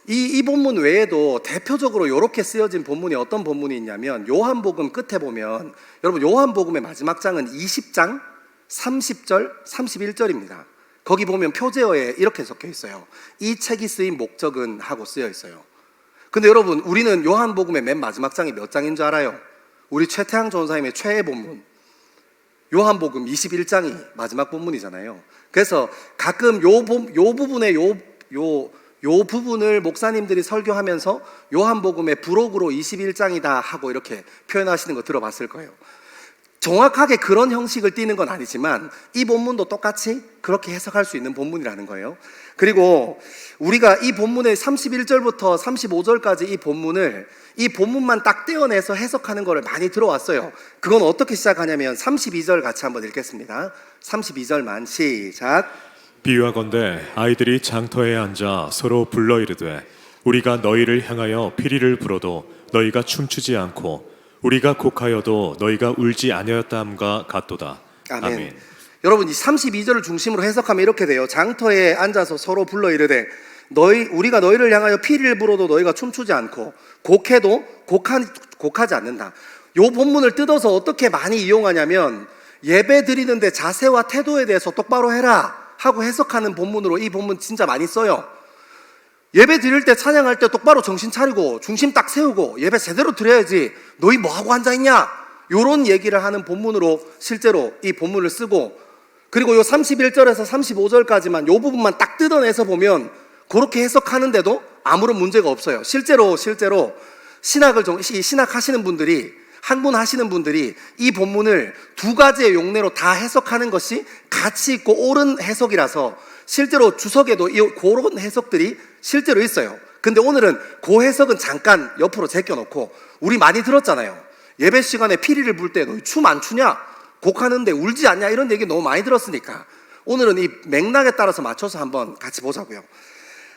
이 본문 외에도 대표적으로 이렇게 쓰여진 본문이 어떤 본문이 있냐면 요한복음 끝에 보면, 여러분 요한복음의 마지막 장은 20장 30절 31절입니다. 거기 보면 표제어에 이렇게 적혀 있어요. 이 책이 쓰인 목적은 하고 쓰여 있어요. 근데 여러분, 우리는 요한복음의 맨 마지막 장이 몇 장인 줄 알아요? 우리 최태양 전사님의 최애 본문 요한복음 21장이 마지막 본문이잖아요. 그래서 가끔 요 부분을 목사님들이 설교하면서 요한복음의 부록으로 21장이다 하고 이렇게 표현하시는 거 들어봤을 거예요. 정확하게 그런 형식을 띠는 건 아니지만 이 본문도 똑같이 그렇게 해석할 수 있는 본문이라는 거예요. 그리고 우리가 이 본문의 31절부터 35절까지 이 본문만 딱 떼어내서 해석하는 거를 많이 들어왔어요. 그건 어떻게 시작하냐면 32절 같이 한번 읽겠습니다. 32절만 시작. 비유하건대 아이들이 장터에 앉아 서로 불러 이르되 우리가 너희를 향하여 피리를 불어도 너희가 춤추지 않고 우리가 곡하여도 너희가 울지 아니하였다함과 같도다. 아멘. 여러분 이 32절을 중심으로 해석하면 이렇게 돼요. 장터에 앉아서 서로 불러 이르되 우리가 너희를 향하여 피리를 불어도 너희가 춤추지 않고 곡해도 곡하지 않는다. 요 본문을 뜯어서 어떻게 많이 이용하냐면 예배 드리는데 자세와 태도에 대해서 똑바로 해라 하고 해석하는 본문으로 이 본문 진짜 많이 써요. 예배 드릴 때 찬양할 때 똑바로 정신 차리고 중심 딱 세우고 예배 제대로 드려야지 너희 뭐하고 앉아있냐 요런 얘기를 하는 본문으로 실제로 이 본문을 쓰고, 그리고 요 31절에서 35절까지만 요 부분만 딱 뜯어내서 보면 그렇게 해석하는데도 아무런 문제가 없어요. 실제로 신학 하시는 분들이, 학문 하시는 분들이 이 본문을 두 가지의 용례로 다 해석하는 것이 가치 있고 옳은 해석이라서 실제로 주석에도 그런 해석들이 실제로 있어요. 근데 오늘은 그 해석은 잠깐 옆으로 제껴놓고, 우리 많이 들었잖아요. 예배 시간에 피리를 불 때 너희 춤 안 추냐? 곡하는데 울지 않냐? 이런 얘기 너무 많이 들었으니까 오늘은 이 맥락에 따라서 맞춰서 한번 같이 보자고요.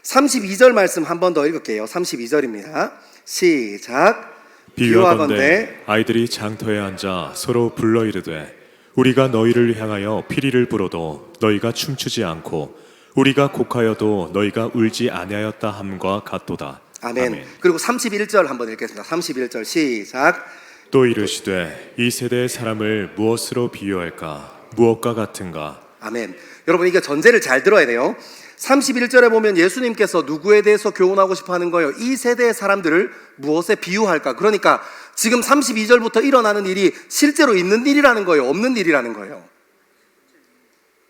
32절 말씀 한 번 더 읽을게요. 32절입니다. 시작. 비유하건대 아이들이 장터에 앉아 서로 불러 이르되 우리가 너희를 향하여 피리를 불어도 너희가 춤추지 않고 우리가 곡하여도 너희가 울지 아니하였다 함과 같도다. 아멘. 그리고 31절 한번 읽겠습니다. 31절 시작. 또 이르시되 이 세대의 사람을 무엇으로 비유할까? 무엇과 같은가? 아멘. 여러분 이게 전제를 잘 들어야 돼요. 31절에 보면 예수님께서 누구에 대해서 교훈하고 싶어 하는 거예요? 이 세대의 사람들을 무엇에 비유할까? 그러니까 지금 32절부터 일어나는 일이 실제로 있는 일이라는 거예요? 없는 일이라는 거예요?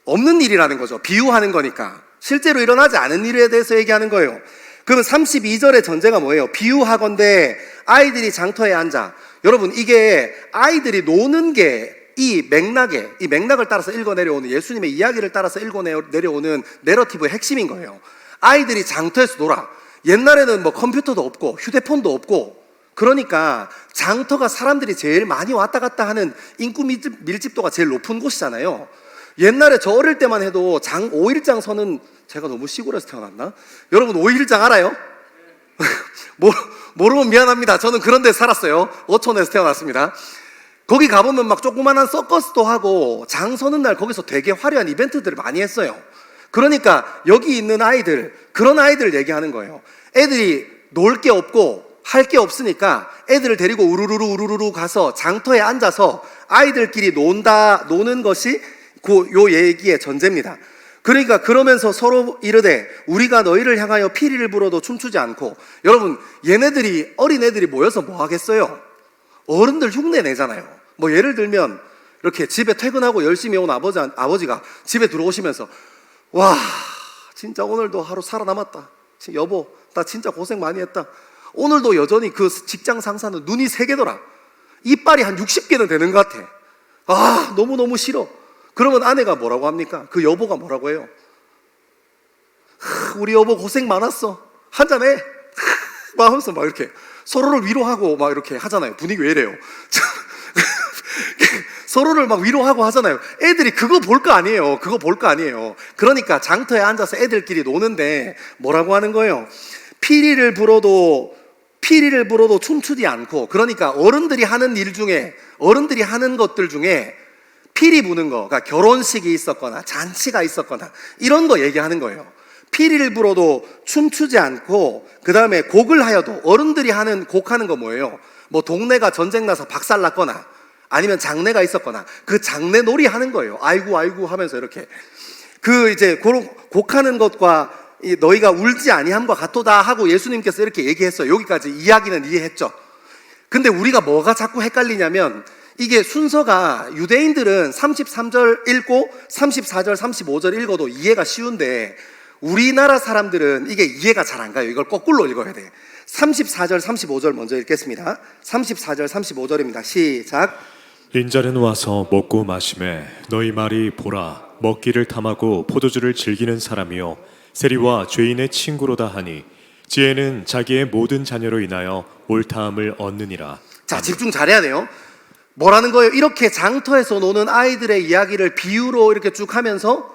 없는 일이라는 거죠. 비유하는 거니까. 실제로 일어나지 않은 일에 대해서 얘기하는 거예요. 그러면 32절의 전제가 뭐예요? 비유하건대 아이들이 장터에 앉아. 여러분 이게 아이들이 노는 게 이 맥락을 따라서 읽어 내려오는, 예수님의 이야기를 따라서 읽어 내려오는 내러티브의 핵심인 거예요. 아이들이 장터에서 놀아. 옛날에는 뭐 컴퓨터도 없고 휴대폰도 없고, 그러니까 장터가 사람들이 제일 많이 왔다 갔다 하는 인구 밀집도가 제일 높은 곳이잖아요. 옛날에 저 어릴 때만 해도 5일장 서는, 제가 너무 시골에서 태어났나? 여러분 5일장 알아요? 모르면 미안합니다. 저는 그런 데 살았어요. 어촌에서 태어났습니다. 거기 가보면 막 조그만한 서커스도 하고 장 서는 날 거기서 되게 화려한 이벤트들을 많이 했어요. 그러니까 여기 있는 아이들, 그런 아이들을 얘기하는 거예요. 애들이 놀 게 없고 할 게 없으니까 애들을 데리고 우르르르 가서 장터에 앉아서 아이들끼리 노는 것이 요 얘기의 전제입니다. 그러니까 그러면서 서로 이르되 우리가 너희를 향하여 피리를 불어도 춤추지 않고. 여러분 어린애들이 모여서 뭐 하겠어요? 어른들 흉내 내잖아요. 뭐 예를 들면 이렇게 집에 퇴근하고 열심히 온 아버지가 집에 들어오시면서 와 진짜 오늘도 하루 살아남았다. 여보 나 진짜 고생 많이 했다. 오늘도 여전히 그 직장 상사는 눈이 3개더라. 이빨이 한 60개는 되는 것 같아. 아 너무너무 싫어. 그러면 아내가 뭐라고 합니까? 그 여보가 뭐라고 해요? 우리 여보 고생 많았어. 한잔해. 막 하면서 막 이렇게 서로를 위로하고 막 이렇게 하잖아요. 분위기 왜 이래요? 서로를 막 위로하고 하잖아요. 애들이 그거 볼 거 아니에요. 그러니까 장터에 앉아서 애들끼리 노는데 뭐라고 하는 거예요? 피리를 불어도 춤추지 않고. 그러니까 어른들이 하는 것들 중에 피리 부는 거, 그러니까 결혼식이 있었거나 잔치가 있었거나 이런 거 얘기하는 거예요. 피리를 불어도 춤추지 않고, 그 다음에 곡을 하여도, 어른들이 하는 곡하는 거 뭐예요? 뭐 동네가 전쟁 나서 박살 났거나 아니면 장례가 있었거나 그 장례 놀이 하는 거예요. 아이고 하면서 이렇게 이제 그런 곡하는 것과 너희가 울지 아니함과 같도다 하고 예수님께서 이렇게 얘기했어요. 여기까지 이야기는 이해했죠. 근데 우리가 뭐가 자꾸 헷갈리냐면, 이게 순서가 유대인들은 33절 읽고 34절 35절 읽어도 이해가 쉬운데 우리나라 사람들은 이게 이해가 잘 안 가요. 이걸 거꾸로 읽어야 돼. 34절 35절 먼저 읽겠습니다. 34절 35절입니다. 시작. 인자는 와서 먹고 마시매 너희 말이 보라 먹기를 탐하고 포도주를 즐기는 사람이요 세리와 죄인의 친구로다 하니 지혜는 자기의 모든 자녀로 인하여 옳다함을 얻느니라. 자, 집중 잘해야 돼요. 뭐라는 거예요? 이렇게 장터에서 노는 아이들의 이야기를 비유로 이렇게 쭉 하면서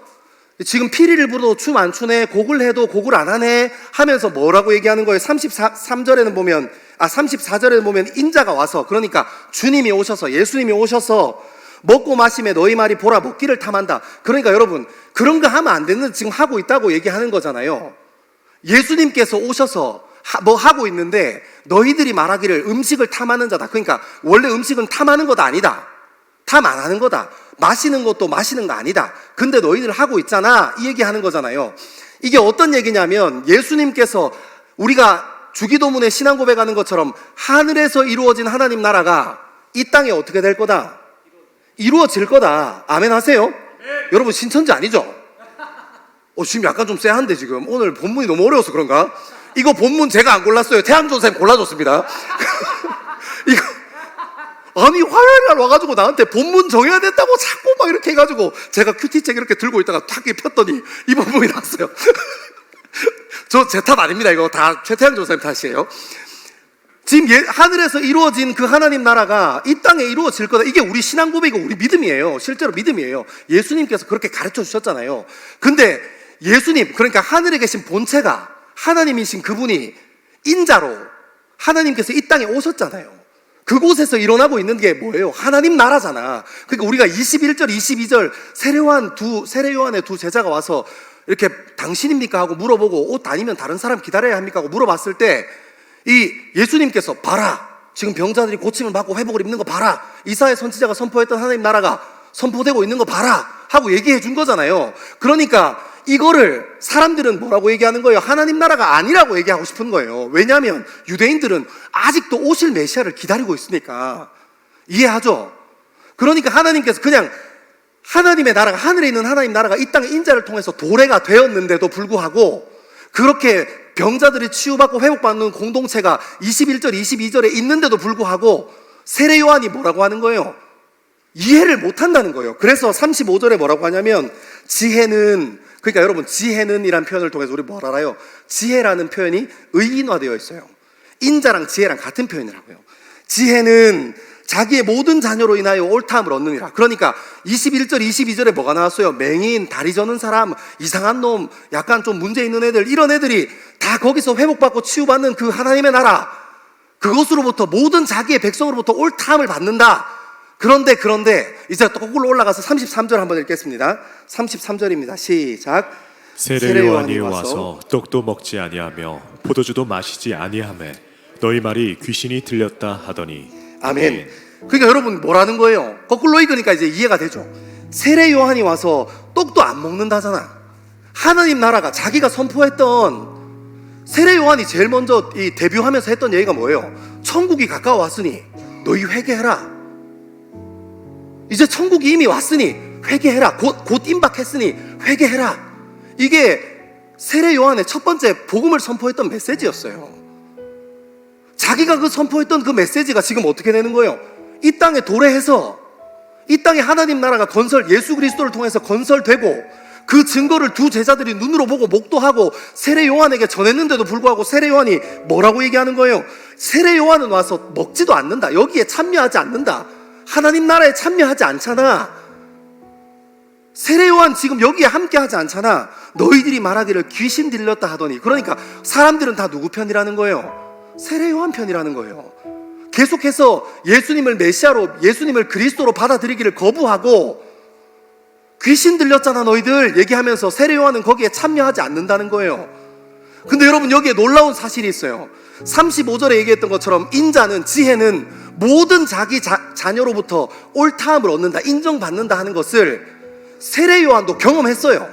지금 피리를 불어도 춤 안 추네, 곡을 해도 곡을 안 하네 하면서 뭐라고 얘기하는 거예요? 34절에는 보면 인자가 와서, 그러니까 주님이 오셔서, 예수님이 오셔서 먹고 마시며 너희 말이 보라 먹기를 탐한다. 그러니까 여러분, 그런 거 하면 안 되는데 지금 하고 있다고 얘기하는 거잖아요. 예수님께서 오셔서 뭐 하고 있는데 너희들이 말하기를 음식을 탐하는 자다. 그러니까 원래 음식은 탐하는 거다 아니다. 탐 안 하는 거다. 마시는 것도 마시는 거 아니다. 근데 너희들 하고 있잖아. 이 얘기하는 거잖아요. 이게 어떤 얘기냐면 예수님께서 우리가 주기도문에 신앙 고백하는 것처럼 하늘에서 이루어진 하나님 나라가 이 땅에 어떻게 될 거다? 이루어질 거다. 아멘 하세요? 네. 여러분 신천지 아니죠? 지금 약간 좀 쎄한데 지금 오늘 본문이 너무 어려워서 그런가? 이거 본문 제가 안 골랐어요. 태양전 쌤 골라줬습니다. 이거 아니 화요일날 와가지고 나한테 본문 정해야 된다고 자꾸 막 이렇게 해가지고 제가 큐티책 이렇게 들고 있다가 탁 폈더니 이 본문이 나왔어요. 저 제 탓 아닙니다. 이거 다 최태양 전사님 탓이에요. 지금 하늘에서 이루어진 그 하나님 나라가 이 땅에 이루어질 거다. 이게 우리 신앙 고백이고 우리 믿음이에요. 실제로 믿음이에요. 예수님께서 그렇게 가르쳐 주셨잖아요. 근데 예수님, 그러니까 하늘에 계신 본체가 하나님이신 그분이 인자로 하나님께서 이 땅에 오셨잖아요. 그곳에서 일어나고 있는 게 뭐예요? 하나님 나라잖아. 그러니까 우리가 21절, 22절 세례 요한의 두 제자가 와서 이렇게 당신입니까? 하고 물어보고 옷 아니면 다른 사람 기다려야 합니까? 하고 물어봤을 때 이 예수님께서 봐라. 지금 병자들이 고침을 받고 회복을 입는 거 봐라. 이사야 선지자가 선포했던 하나님 나라가 선포되고 있는 거 봐라. 하고 얘기해 준 거잖아요. 그러니까 이거를 사람들은 뭐라고 얘기하는 거예요? 하나님 나라가 아니라고 얘기하고 싶은 거예요. 왜냐하면 유대인들은 아직도 오실 메시아를 기다리고 있으니까. 이해하죠? 그러니까 하나님께서 그냥 하나님의 나라가, 하늘에 있는 하나님 나라가 이 땅의 인자를 통해서 도래가 되었는데도 불구하고 그렇게 병자들이 치유받고 회복받는 공동체가 21절, 22절에 있는데도 불구하고 세례 요한이 뭐라고 하는 거예요? 이해를 못 한다는 거예요. 그래서 35절에 뭐라고 하냐면 지혜는, 그러니까 여러분 지혜는 이란 표현을 통해서 우리 뭘 알아요? 지혜라는 표현이 의인화되어 있어요. 인자랑 지혜랑 같은 표현이라고요. 지혜는 자기의 모든 자녀로 인하여 옳다함을 얻느니라. 그러니까 21절, 22절에 뭐가 나왔어요? 맹인, 다리 저는 사람, 이상한 놈, 약간 좀 문제 있는 애들, 이런 애들이 다 거기서 회복받고 치유받는 그 하나님의 나라, 그것으로부터 모든 자기의 백성으로부터 옳다함을 받는다. 그런데 이제 또 거꾸로 올라가서 33절 한번 읽겠습니다. 33절입니다. 시작. 세례 요한이 와서 떡도 먹지 아니하며 포도주도 마시지 아니하매 너희 말이 귀신이 들렸다 하더니. 아멘. 그러니까 여러분 뭐라는 거예요? 거꾸로 읽으니까 이제 이해가 되죠. 세례 요한이 와서 떡도 안 먹는다잖아. 하나님 나라가 자기가 선포했던, 세례 요한이 제일 먼저 이 데뷔하면서 했던 얘기가 뭐예요? 천국이 가까워왔으니 너희 회개해라. 이제 천국이 이미 왔으니 회개해라. 곧 임박했으니 회개해라. 이게 세례 요한의 첫 번째 복음을 선포했던 메시지였어요. 자기가 그 선포했던 그 메시지가 지금 어떻게 되는 거예요? 이 땅에 도래해서 이 땅에 하나님 나라가 예수 그리스도를 통해서 건설되고 그 증거를 두 제자들이 눈으로 보고 목도하고 세례 요한에게 전했는데도 불구하고 세례 요한이 뭐라고 얘기하는 거예요? 세례 요한은 와서 먹지도 않는다. 여기에 참여하지 않는다. 하나님 나라에 참여하지 않잖아. 세례 요한 지금 여기에 함께하지 않잖아. 너희들이 말하기를 귀신 들렸다 하더니. 그러니까 사람들은 다 누구 편이라는 거예요? 세례 요한 편이라는 거예요. 계속해서 예수님을 메시아로, 예수님을 그리스도로 받아들이기를 거부하고 귀신 들렸잖아 너희들 얘기하면서 세례 요한은 거기에 참여하지 않는다는 거예요. 근데 여러분 여기에 놀라운 사실이 있어요. 35절에 얘기했던 것처럼 인자는, 지혜는 모든 자기 자녀로부터 옳다함을 얻는다, 인정받는다 하는 것을 세례 요한도 경험했어요.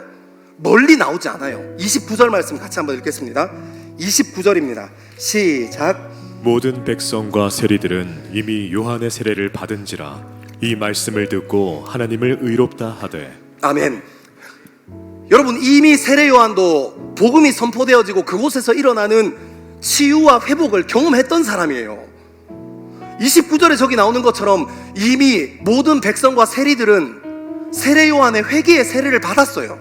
멀리 나오지 않아요. 29절 말씀 같이 한번 읽겠습니다. 29절입니다. 시작. 모든 백성과 세리들은 이미 요한의 세례를 받은지라 이 말씀을 듣고 하나님을 의롭다 하되. 아멘. 여러분 이미 세례 요한도 복음이 선포되어지고 그곳에서 일어나는 치유와 회복을 경험했던 사람이에요. 29절에 저기 나오는 것처럼 이미 모든 백성과 세리들은 세례 요한의 회개의 세례를 받았어요.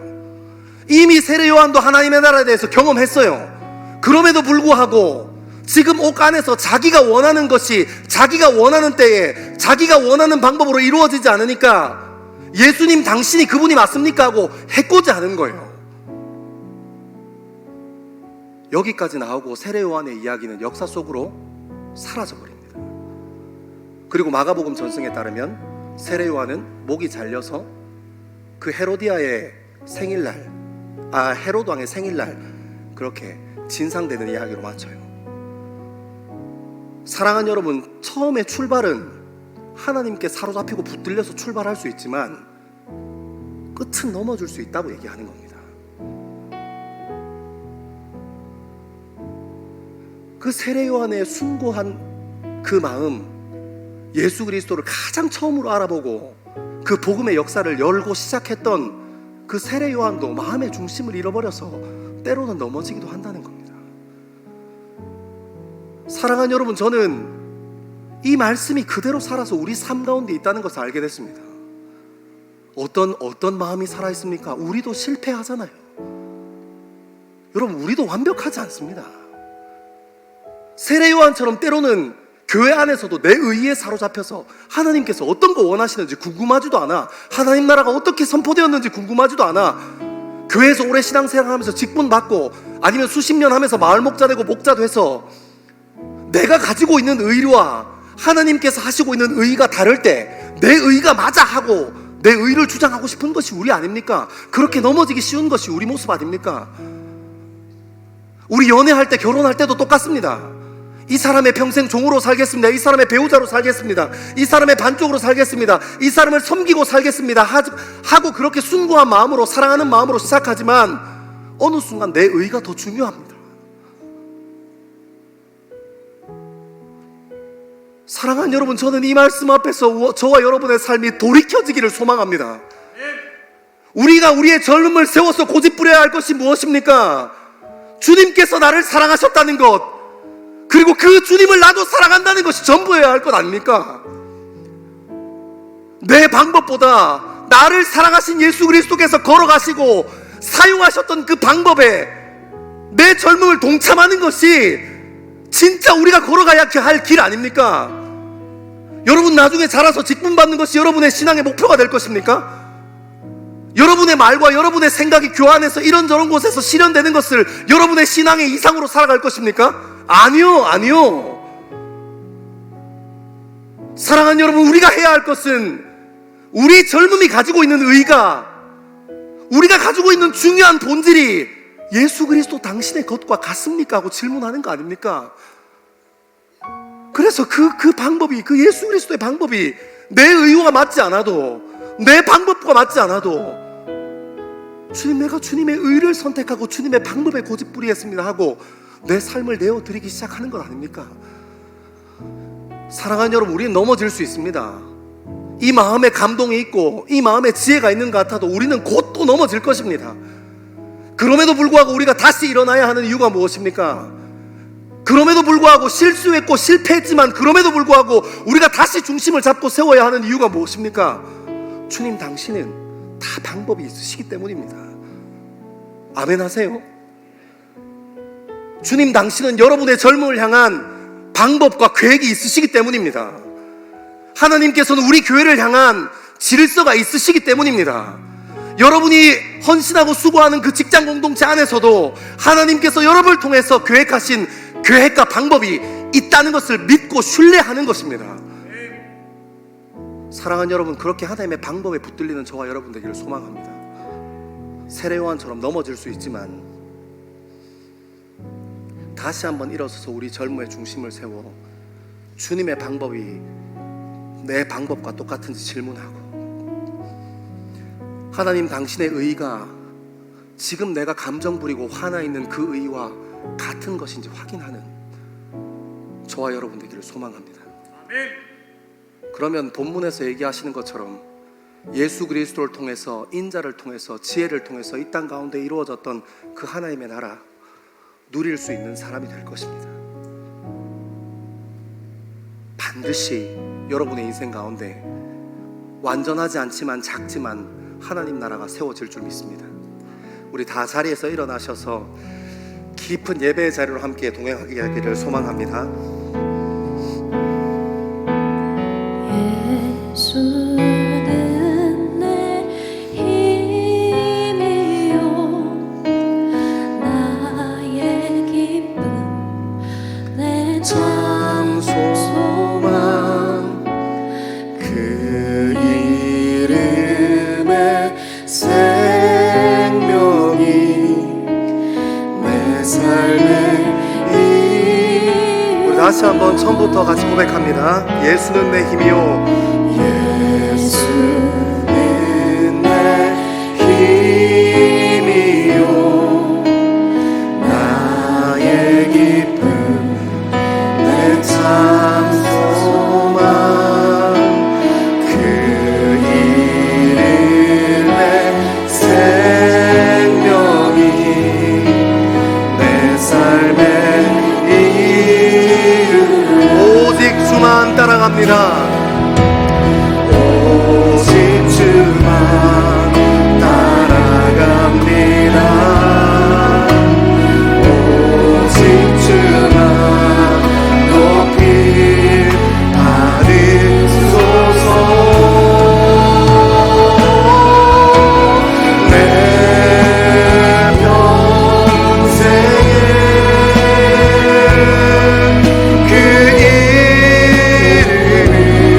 이미 세례 요한도 하나님의 나라에 대해서 경험했어요. 그럼에도 불구하고 지금 옥 안에서 자기가 원하는 것이 자기가 원하는 때에 자기가 원하는 방법으로 이루어지지 않으니까 예수님 당신이 그분이 맞습니까? 하고 해코지 하는 거예요. 여기까지 나오고 세례 요한의 이야기는 역사 속으로 사라져버립니다. 그리고 마가복음 전승에 따르면 세례 요한은 목이 잘려서 그 헤로디아의 생일날, 헤롯 왕의 생일날 그렇게 진상되는 이야기로 마쳐요. 사랑하는 여러분, 처음에 출발은 하나님께 사로잡히고 붙들려서 출발할 수 있지만 끝은 넘어질 수 있다고 얘기하는 겁니다. 그 세례 요한의 숭고한 그 마음, 예수 그리스도를 가장 처음으로 알아보고 그 복음의 역사를 열고 시작했던 그 세례 요한도 마음의 중심을 잃어버려서 때로는 넘어지기도 한다는 겁니다. 사랑하는 여러분, 저는 이 말씀이 그대로 살아서 우리 삶 가운데 있다는 것을 알게 됐습니다. 어떤 마음이 살아있습니까? 우리도 실패하잖아요. 여러분, 우리도 완벽하지 않습니다. 세례 요한처럼 때로는 교회 안에서도 내 의에 사로잡혀서 하나님께서 어떤 거 원하시는지 궁금하지도 않아. 하나님 나라가 어떻게 선포되었는지 궁금하지도 않아. 교회에서 오래 신앙생활하면서 직분 받고 아니면 수십 년 하면서 마을 목자 되고 목자 돼서 내가 가지고 있는 의와 하나님께서 하시고 있는 의가 다를 때 내 의가 맞아 하고 내 의를 주장하고 싶은 것이 우리 아닙니까? 그렇게 넘어지기 쉬운 것이 우리 모습 아닙니까? 우리 연애할 때, 결혼할 때도 똑같습니다. 이 사람의 평생 종으로 살겠습니다. 이 사람의 배우자로 살겠습니다. 이 사람의 반쪽으로 살겠습니다. 이 사람을 섬기고 살겠습니다 하고 그렇게 숭고한 마음으로, 사랑하는 마음으로 시작하지만 어느 순간 내 의가 더 중요합니다. 사랑하는 여러분, 저는 이 말씀 앞에서 저와 여러분의 삶이 돌이켜지기를 소망합니다. 우리가 우리의 젊음을 세워서 고집부려야 할 것이 무엇입니까? 주님께서 나를 사랑하셨다는 것, 그리고 그 주님을 나도 사랑한다는 것이 전부여야 할 것 아닙니까? 내 방법보다 나를 사랑하신 예수 그리스도께서 걸어가시고 사용하셨던 그 방법에 내 젊음을 동참하는 것이 진짜 우리가 걸어가야 할 길 아닙니까? 여러분 나중에 자라서 직분 받는 것이 여러분의 신앙의 목표가 될 것입니까? 여러분의 말과 여러분의 생각이 교환해서 이런저런 곳에서 실현되는 것을 여러분의 신앙의 이상으로 살아갈 것입니까? 아니요. 사랑하는 여러분, 우리가 해야 할 것은 우리 젊음이 가지고 있는 의가, 우리가 가지고 있는 중요한 본질이 예수 그리스도 당신의 것과 같습니까? 하고 질문하는 거 아닙니까? 그래서 그 방법이, 그 예수 그리스도의 방법이 내 의와 맞지 않아도, 내 방법과 맞지 않아도 주님, 내가 주님의 의를 선택하고 주님의 방법에 고집부리겠습니다 하고 내 삶을 내어드리기 시작하는 것 아닙니까? 사랑하는 여러분, 우리는 넘어질 수 있습니다. 이 마음에 감동이 있고 이 마음에 지혜가 있는 것 같아도 우리는 곧 또 넘어질 것입니다. 그럼에도 불구하고 우리가 다시 일어나야 하는 이유가 무엇입니까? 그럼에도 불구하고 실수했고 실패했지만 그럼에도 불구하고 우리가 다시 중심을 잡고 세워야 하는 이유가 무엇입니까? 주님 당신은 다 방법이 있으시기 때문입니다. 아멘 하세요. 주님 당신은 여러분의 젊음을 향한 방법과 계획이 있으시기 때문입니다. 하나님께서는 우리 교회를 향한 질서가 있으시기 때문입니다. 여러분이 헌신하고 수고하는 그 직장 공동체 안에서도 하나님께서 여러분을 통해서 계획하신 계획과 방법이 있다는 것을 믿고 신뢰하는 것입니다. 사랑하는 여러분, 그렇게 하나님의 방법에 붙들리는 저와 여러분 되기를 소망합니다. 세례 요한처럼 넘어질 수 있지만 다시 한번 일어서서 우리 젊음의 중심을 세워 주님의 방법이 내 방법과 똑같은지 질문하고, 하나님 당신의 의가 지금 내가 감정 부리고 화나 있는 그 의와 같은 것인지 확인하는 저와 여러분 되기를 소망합니다. 아멘. 그러면 본문에서 얘기하시는 것처럼 예수 그리스도를 통해서, 인자를 통해서, 지혜를 통해서 이 땅 가운데 이루어졌던 그 하나님의 나라 누릴 수 있는 사람이 될 것입니다. 반드시 여러분의 인생 가운데 완전하지 않지만 작지만 하나님 나라가 세워질 줄 믿습니다. 우리 다 자리에서 일어나셔서 깊은 예배의 자리로 함께 동행하기를 소망합니다. 예수는 내 힘이요 나의 기쁨 내 참 소망 그 이름의 생명이 내 삶의 우리 다시 한번 처음부터 같이 고백합니다. 예수는 내 힘이요 예수는 내 힘이요 나의 기쁨 내 참 소망 그 이름의 생명이 내 삶의 이유 오직 주만 따라갑니다. 오직 주만 따라갑니다. 오직 주만 높이 받으소서. 내 평생에 그 이름을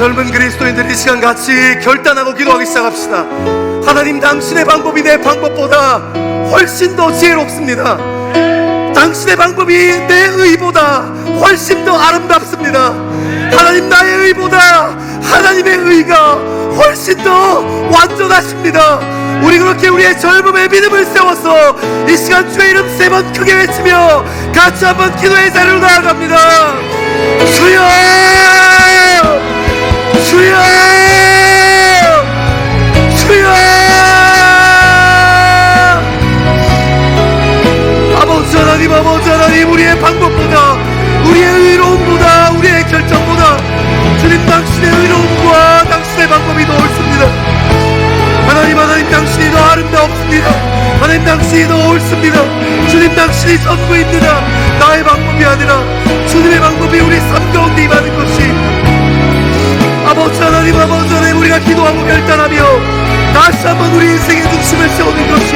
젊은 그리스도인들이 이 시간 같이 결단하고 기도하기 시작합시다. 하나님, 당신의 방법이 내 방법보다 훨씬 더 지혜롭습니다. 당신의 방법이 내 의보다 훨씬 더 아름답습니다. 하나님, 나의 의보다 하나님의 의가 훨씬 더 완전하십니다. 우리 그렇게 우리의 젊음의 믿음을 세워서 이 시간 주의 이름 3번 크게 외치며 같이 한번 기도의 자리로 나아갑니다. 주여, 주여, 주여. 아버지 하나님, 아버지 하나님, 우리의 방법보다, 우리의 의로움보다, 우리의 결정보다 주님, 당신의 의로움과 당신의 방법이 더 옳습니다. 하나님, 하나님, 당신이 더 아름다웠습니다. 하나님, 당신이 더 옳습니다. 주님, 당신이 전부입니다. 나의 방법이 아니라 주님의 방법이 우리 삶 가운데 임하는 것이, 아버지 하나님, 아버지 하나님, 우리가 기도하고 결단하며 다시 한번 우리 인생의 중심을 세우는 것이,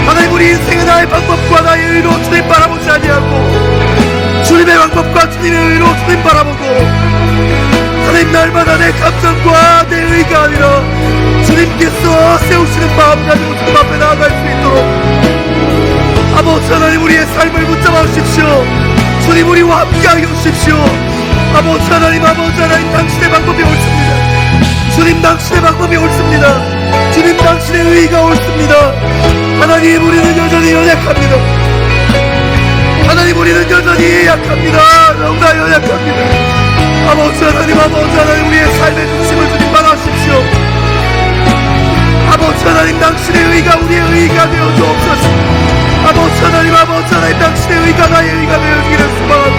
하나님, 우리 인생의 나의 방법과 나의 의로 주님 바라보지 아니하고 주님의 방법과 주님의 의로 주님 바라보고, 하나님, 날마다 내 감정과 내 의가 아니라 주님께서 세우시는 마음 가지고 주님 앞에 나아갈 수 있도록 아버지 하나님, 우리의 삶을 붙잡아 주십시오. 주님, 우리와 함께하여 주십시오. 아버지 하나님, 아버지 하나님, 당신의 방법이 옳습니다. 주님, 당신의 방법이 옳습니다. 주님, 당신의 의가 옳습니다. 하나님, 우리는 여전히 연약합니다. 하나님, 우리는 여전히 약합니다. 너무나 연약합니다. 아버지 하나님, 아버지 하나님, 우리의 삶의 중심을 주님 받아주십시오. 아버지 하나님, 당신의 의가 우리의 의가 되어 주옵소서. 아버지 하나님, 아버지 하나님, 당신의 의가 나의 의가 되어주기를 소망하고,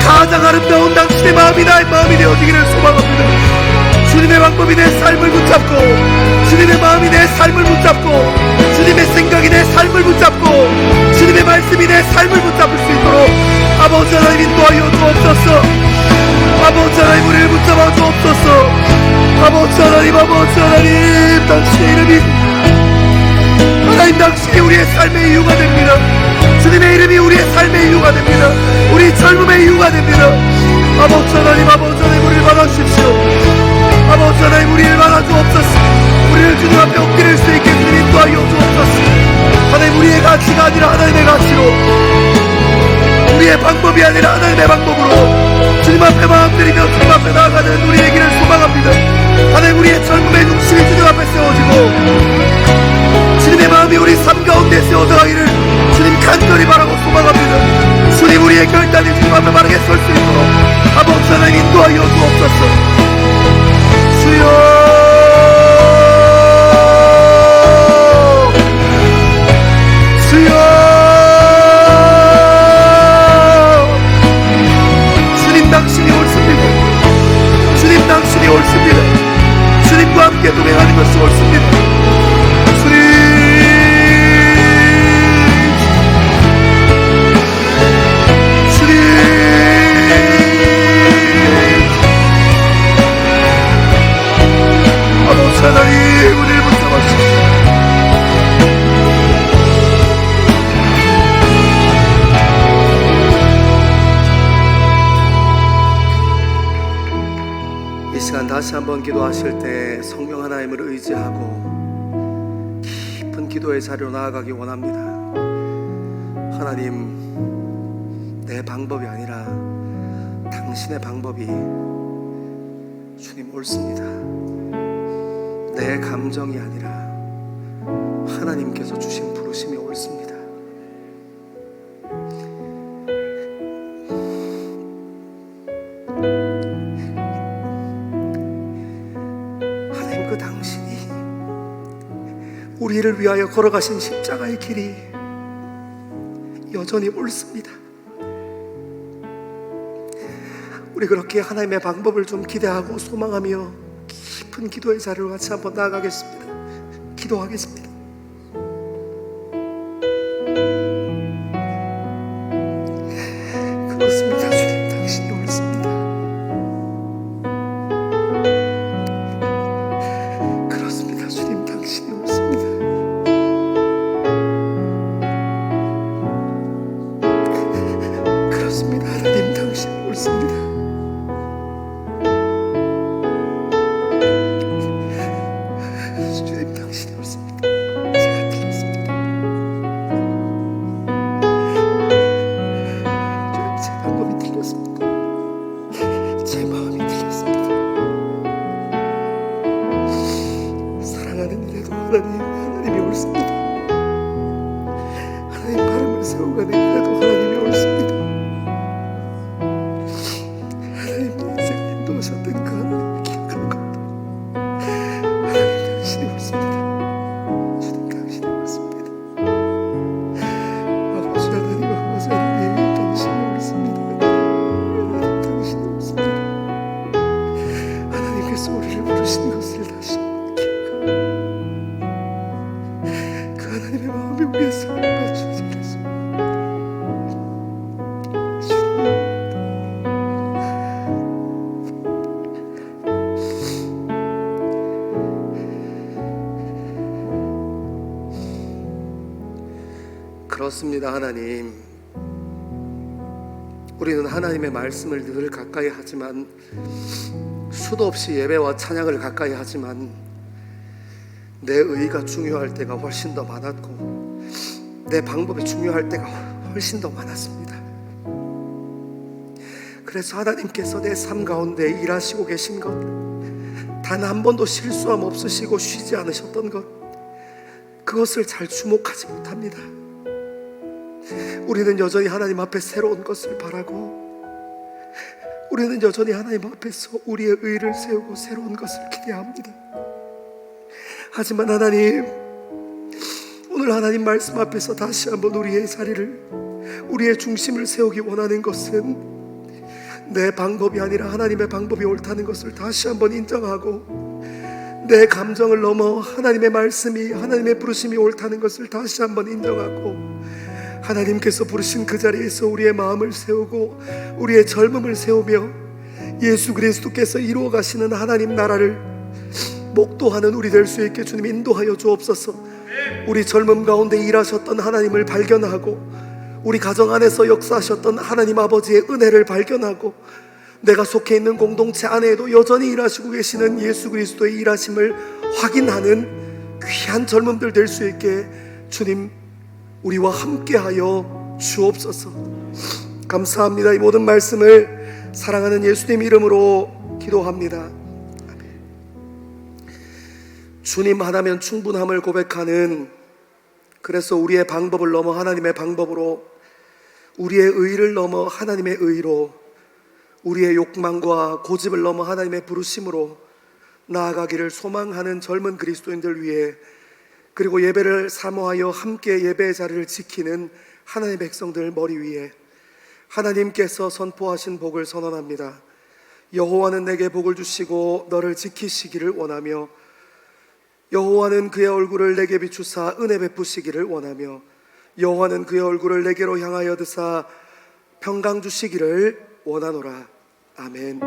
가장 아름다운 당신의 마음이 나의 마음이 되어주기를 소망합니다. 주님의 방법이 내 삶을 붙잡고, 주님의 마음이 내 삶을 붙잡고, 주님의 생각이 내 삶을 붙잡고, 주님의 말씀이 내 삶을 붙잡을 수 있도록 아버지 하나님 인도하여 주옵소서. 아버지 하나님, 우리를 붙잡아 주옵소서. 아버지 하나님, 아버지 하나님, 당신의 이름이, 하나님, 당신이 우리의 삶의 이유가 됩니다. 주님의 이름이 우리의 삶의 이유가 됩니다. 우리 젊음의 이유가 됩니다. 아버지 하나님, 아버지 하나님, 우리를 받아주십시오. 아버지 하나님, 우리를 받아주옵소서. 우리를 주님 앞에 엎드릴 수 있게 주님 인도하여 주옵소서. 하나님, 우리의 가치가 아니라 하나님의 가치로, 우리의 방법이 아니라 하나님의 방법으로 주님 앞에 마음드리며 주님 앞에 나아가는 우리의 길을 소망합니다. 하나님, 우리의 젊음의 중심이 주님 앞에 세워지고 주님의 마음이 우리 삶 가운데 세워져 가기를 주님 간절히 바라고 소망합니다. 주님, 우리의 결단이 주님 앞에 바르게 설 수 있도록 아버지 하나님 인도하여 주옵소서. 주여, 주여, 당신이 옳습니다. 주님, 당신이 옳습니다. 주님과 함께 동행하는 것이 옳습니다. 주님, 주님, 아버지 하나님, 우리를 붙잡아 주십시오. 다시 한번 기도하실 때 성령 하나님을 의지하고 깊은 기도의 자리로 나아가기 원합니다. 하나님, 내 방법이 아니라 당신의 방법이 주님 옳습니다. 내 감정이 아니라 하나님께서 주신 부르심이 옳습니다. 그 당신이 우리를 위하여 걸어가신 십자가의 길이 여전히 옳습니다. 우리 그렇게 하나님의 방법을 좀 기대하고 소망하며 깊은 기도의 자리로 같이 한번 나아가겠습니다. 기도하겠습니다. 그렇습니다. 주님, 당신이 옳습니다. 그렇습니다. 주님, 당신이 옳습니다. 그렇습니다. 하나님, 당신이 옳습니다. 하나님이 옳습니다. 하나님 바람을 세우가는 그래도 하나님이 옳습니다. 하나님 인생 인도하셨던 그 하나님을 기억하는 것도 하나님 당신이 옳습니다. 주님 당신이 옳습니다. 아버지 하나님, 아버지 하나님 당신이 옳습니다. 하나님 당신이 옳습니다. 하나님께서 우리를 부르신 것을 다시 한번 기억하고 그 하나님의 마음을 위해서 맞춰주겠습니다. 그렇습니다. 하나님, 우리는 하나님의 말씀을 늘 가까이 하지만, 수도 없이 예배와 찬양을 가까이 하지만 내 의가 중요할 때가 훨씬 더 많았고 내 방법이 중요할 때가 훨씬 더 많았습니다. 그래서 하나님께서 내 삶 가운데 일하시고 계신 것, 단 한 번도 실수함 없으시고 쉬지 않으셨던 것, 그것을 잘 주목하지 못합니다. 우리는 여전히 하나님 앞에 새로운 것을 바라고, 우리는 여전히 하나님 앞에서 우리의 의를 세우고 새로운 것을 기대합니다. 하지만 하나님, 오늘 하나님 말씀 앞에서 다시 한번 우리의 자리를, 우리의 중심을 세우기 원하는 것은 내 방법이 아니라 하나님의 방법이 옳다는 것을 다시 한번 인정하고, 내 감정을 넘어 하나님의 말씀이, 하나님의 부르심이 옳다는 것을 다시 한번 인정하고, 하나님께서 부르신 그 자리에서 우리의 마음을 세우고 우리의 젊음을 세우며 예수 그리스도께서 이루어 가시는 하나님 나라를 목도하는 우리 될 수 있게 주님 인도하여 주옵소서. 우리 젊음 가운데 일하셨던 하나님을 발견하고, 우리 가정 안에서 역사하셨던 하나님 아버지의 은혜를 발견하고, 내가 속해 있는 공동체 안에도 여전히 일하시고 계시는 예수 그리스도의 일하심을 확인하는 귀한 젊음들 될 수 있게 주님 우리와 함께하여 주옵소서. 감사합니다. 이 모든 말씀을 사랑하는 예수님 이름으로 기도합니다. 주님 하나면 충분함을 고백하는, 그래서 우리의 방법을 넘어 하나님의 방법으로, 우리의 의를 넘어 하나님의 의로, 우리의 욕망과 고집을 넘어 하나님의 부르심으로 나아가기를 소망하는 젊은 그리스도인들 위해, 그리고 예배를 사모하여 함께 예배의 자리를 지키는 하나님의 백성들 머리 위에 하나님께서 선포하신 복을 선언합니다. 여호와는 내게 복을 주시고 너를 지키시기를 원하며, 여호와는 그의 얼굴을 내게 비추사 은혜 베푸시기를 원하며, 여호와는 그의 얼굴을 내게로 향하여 드사 평강 주시기를 원하노라. 아멘.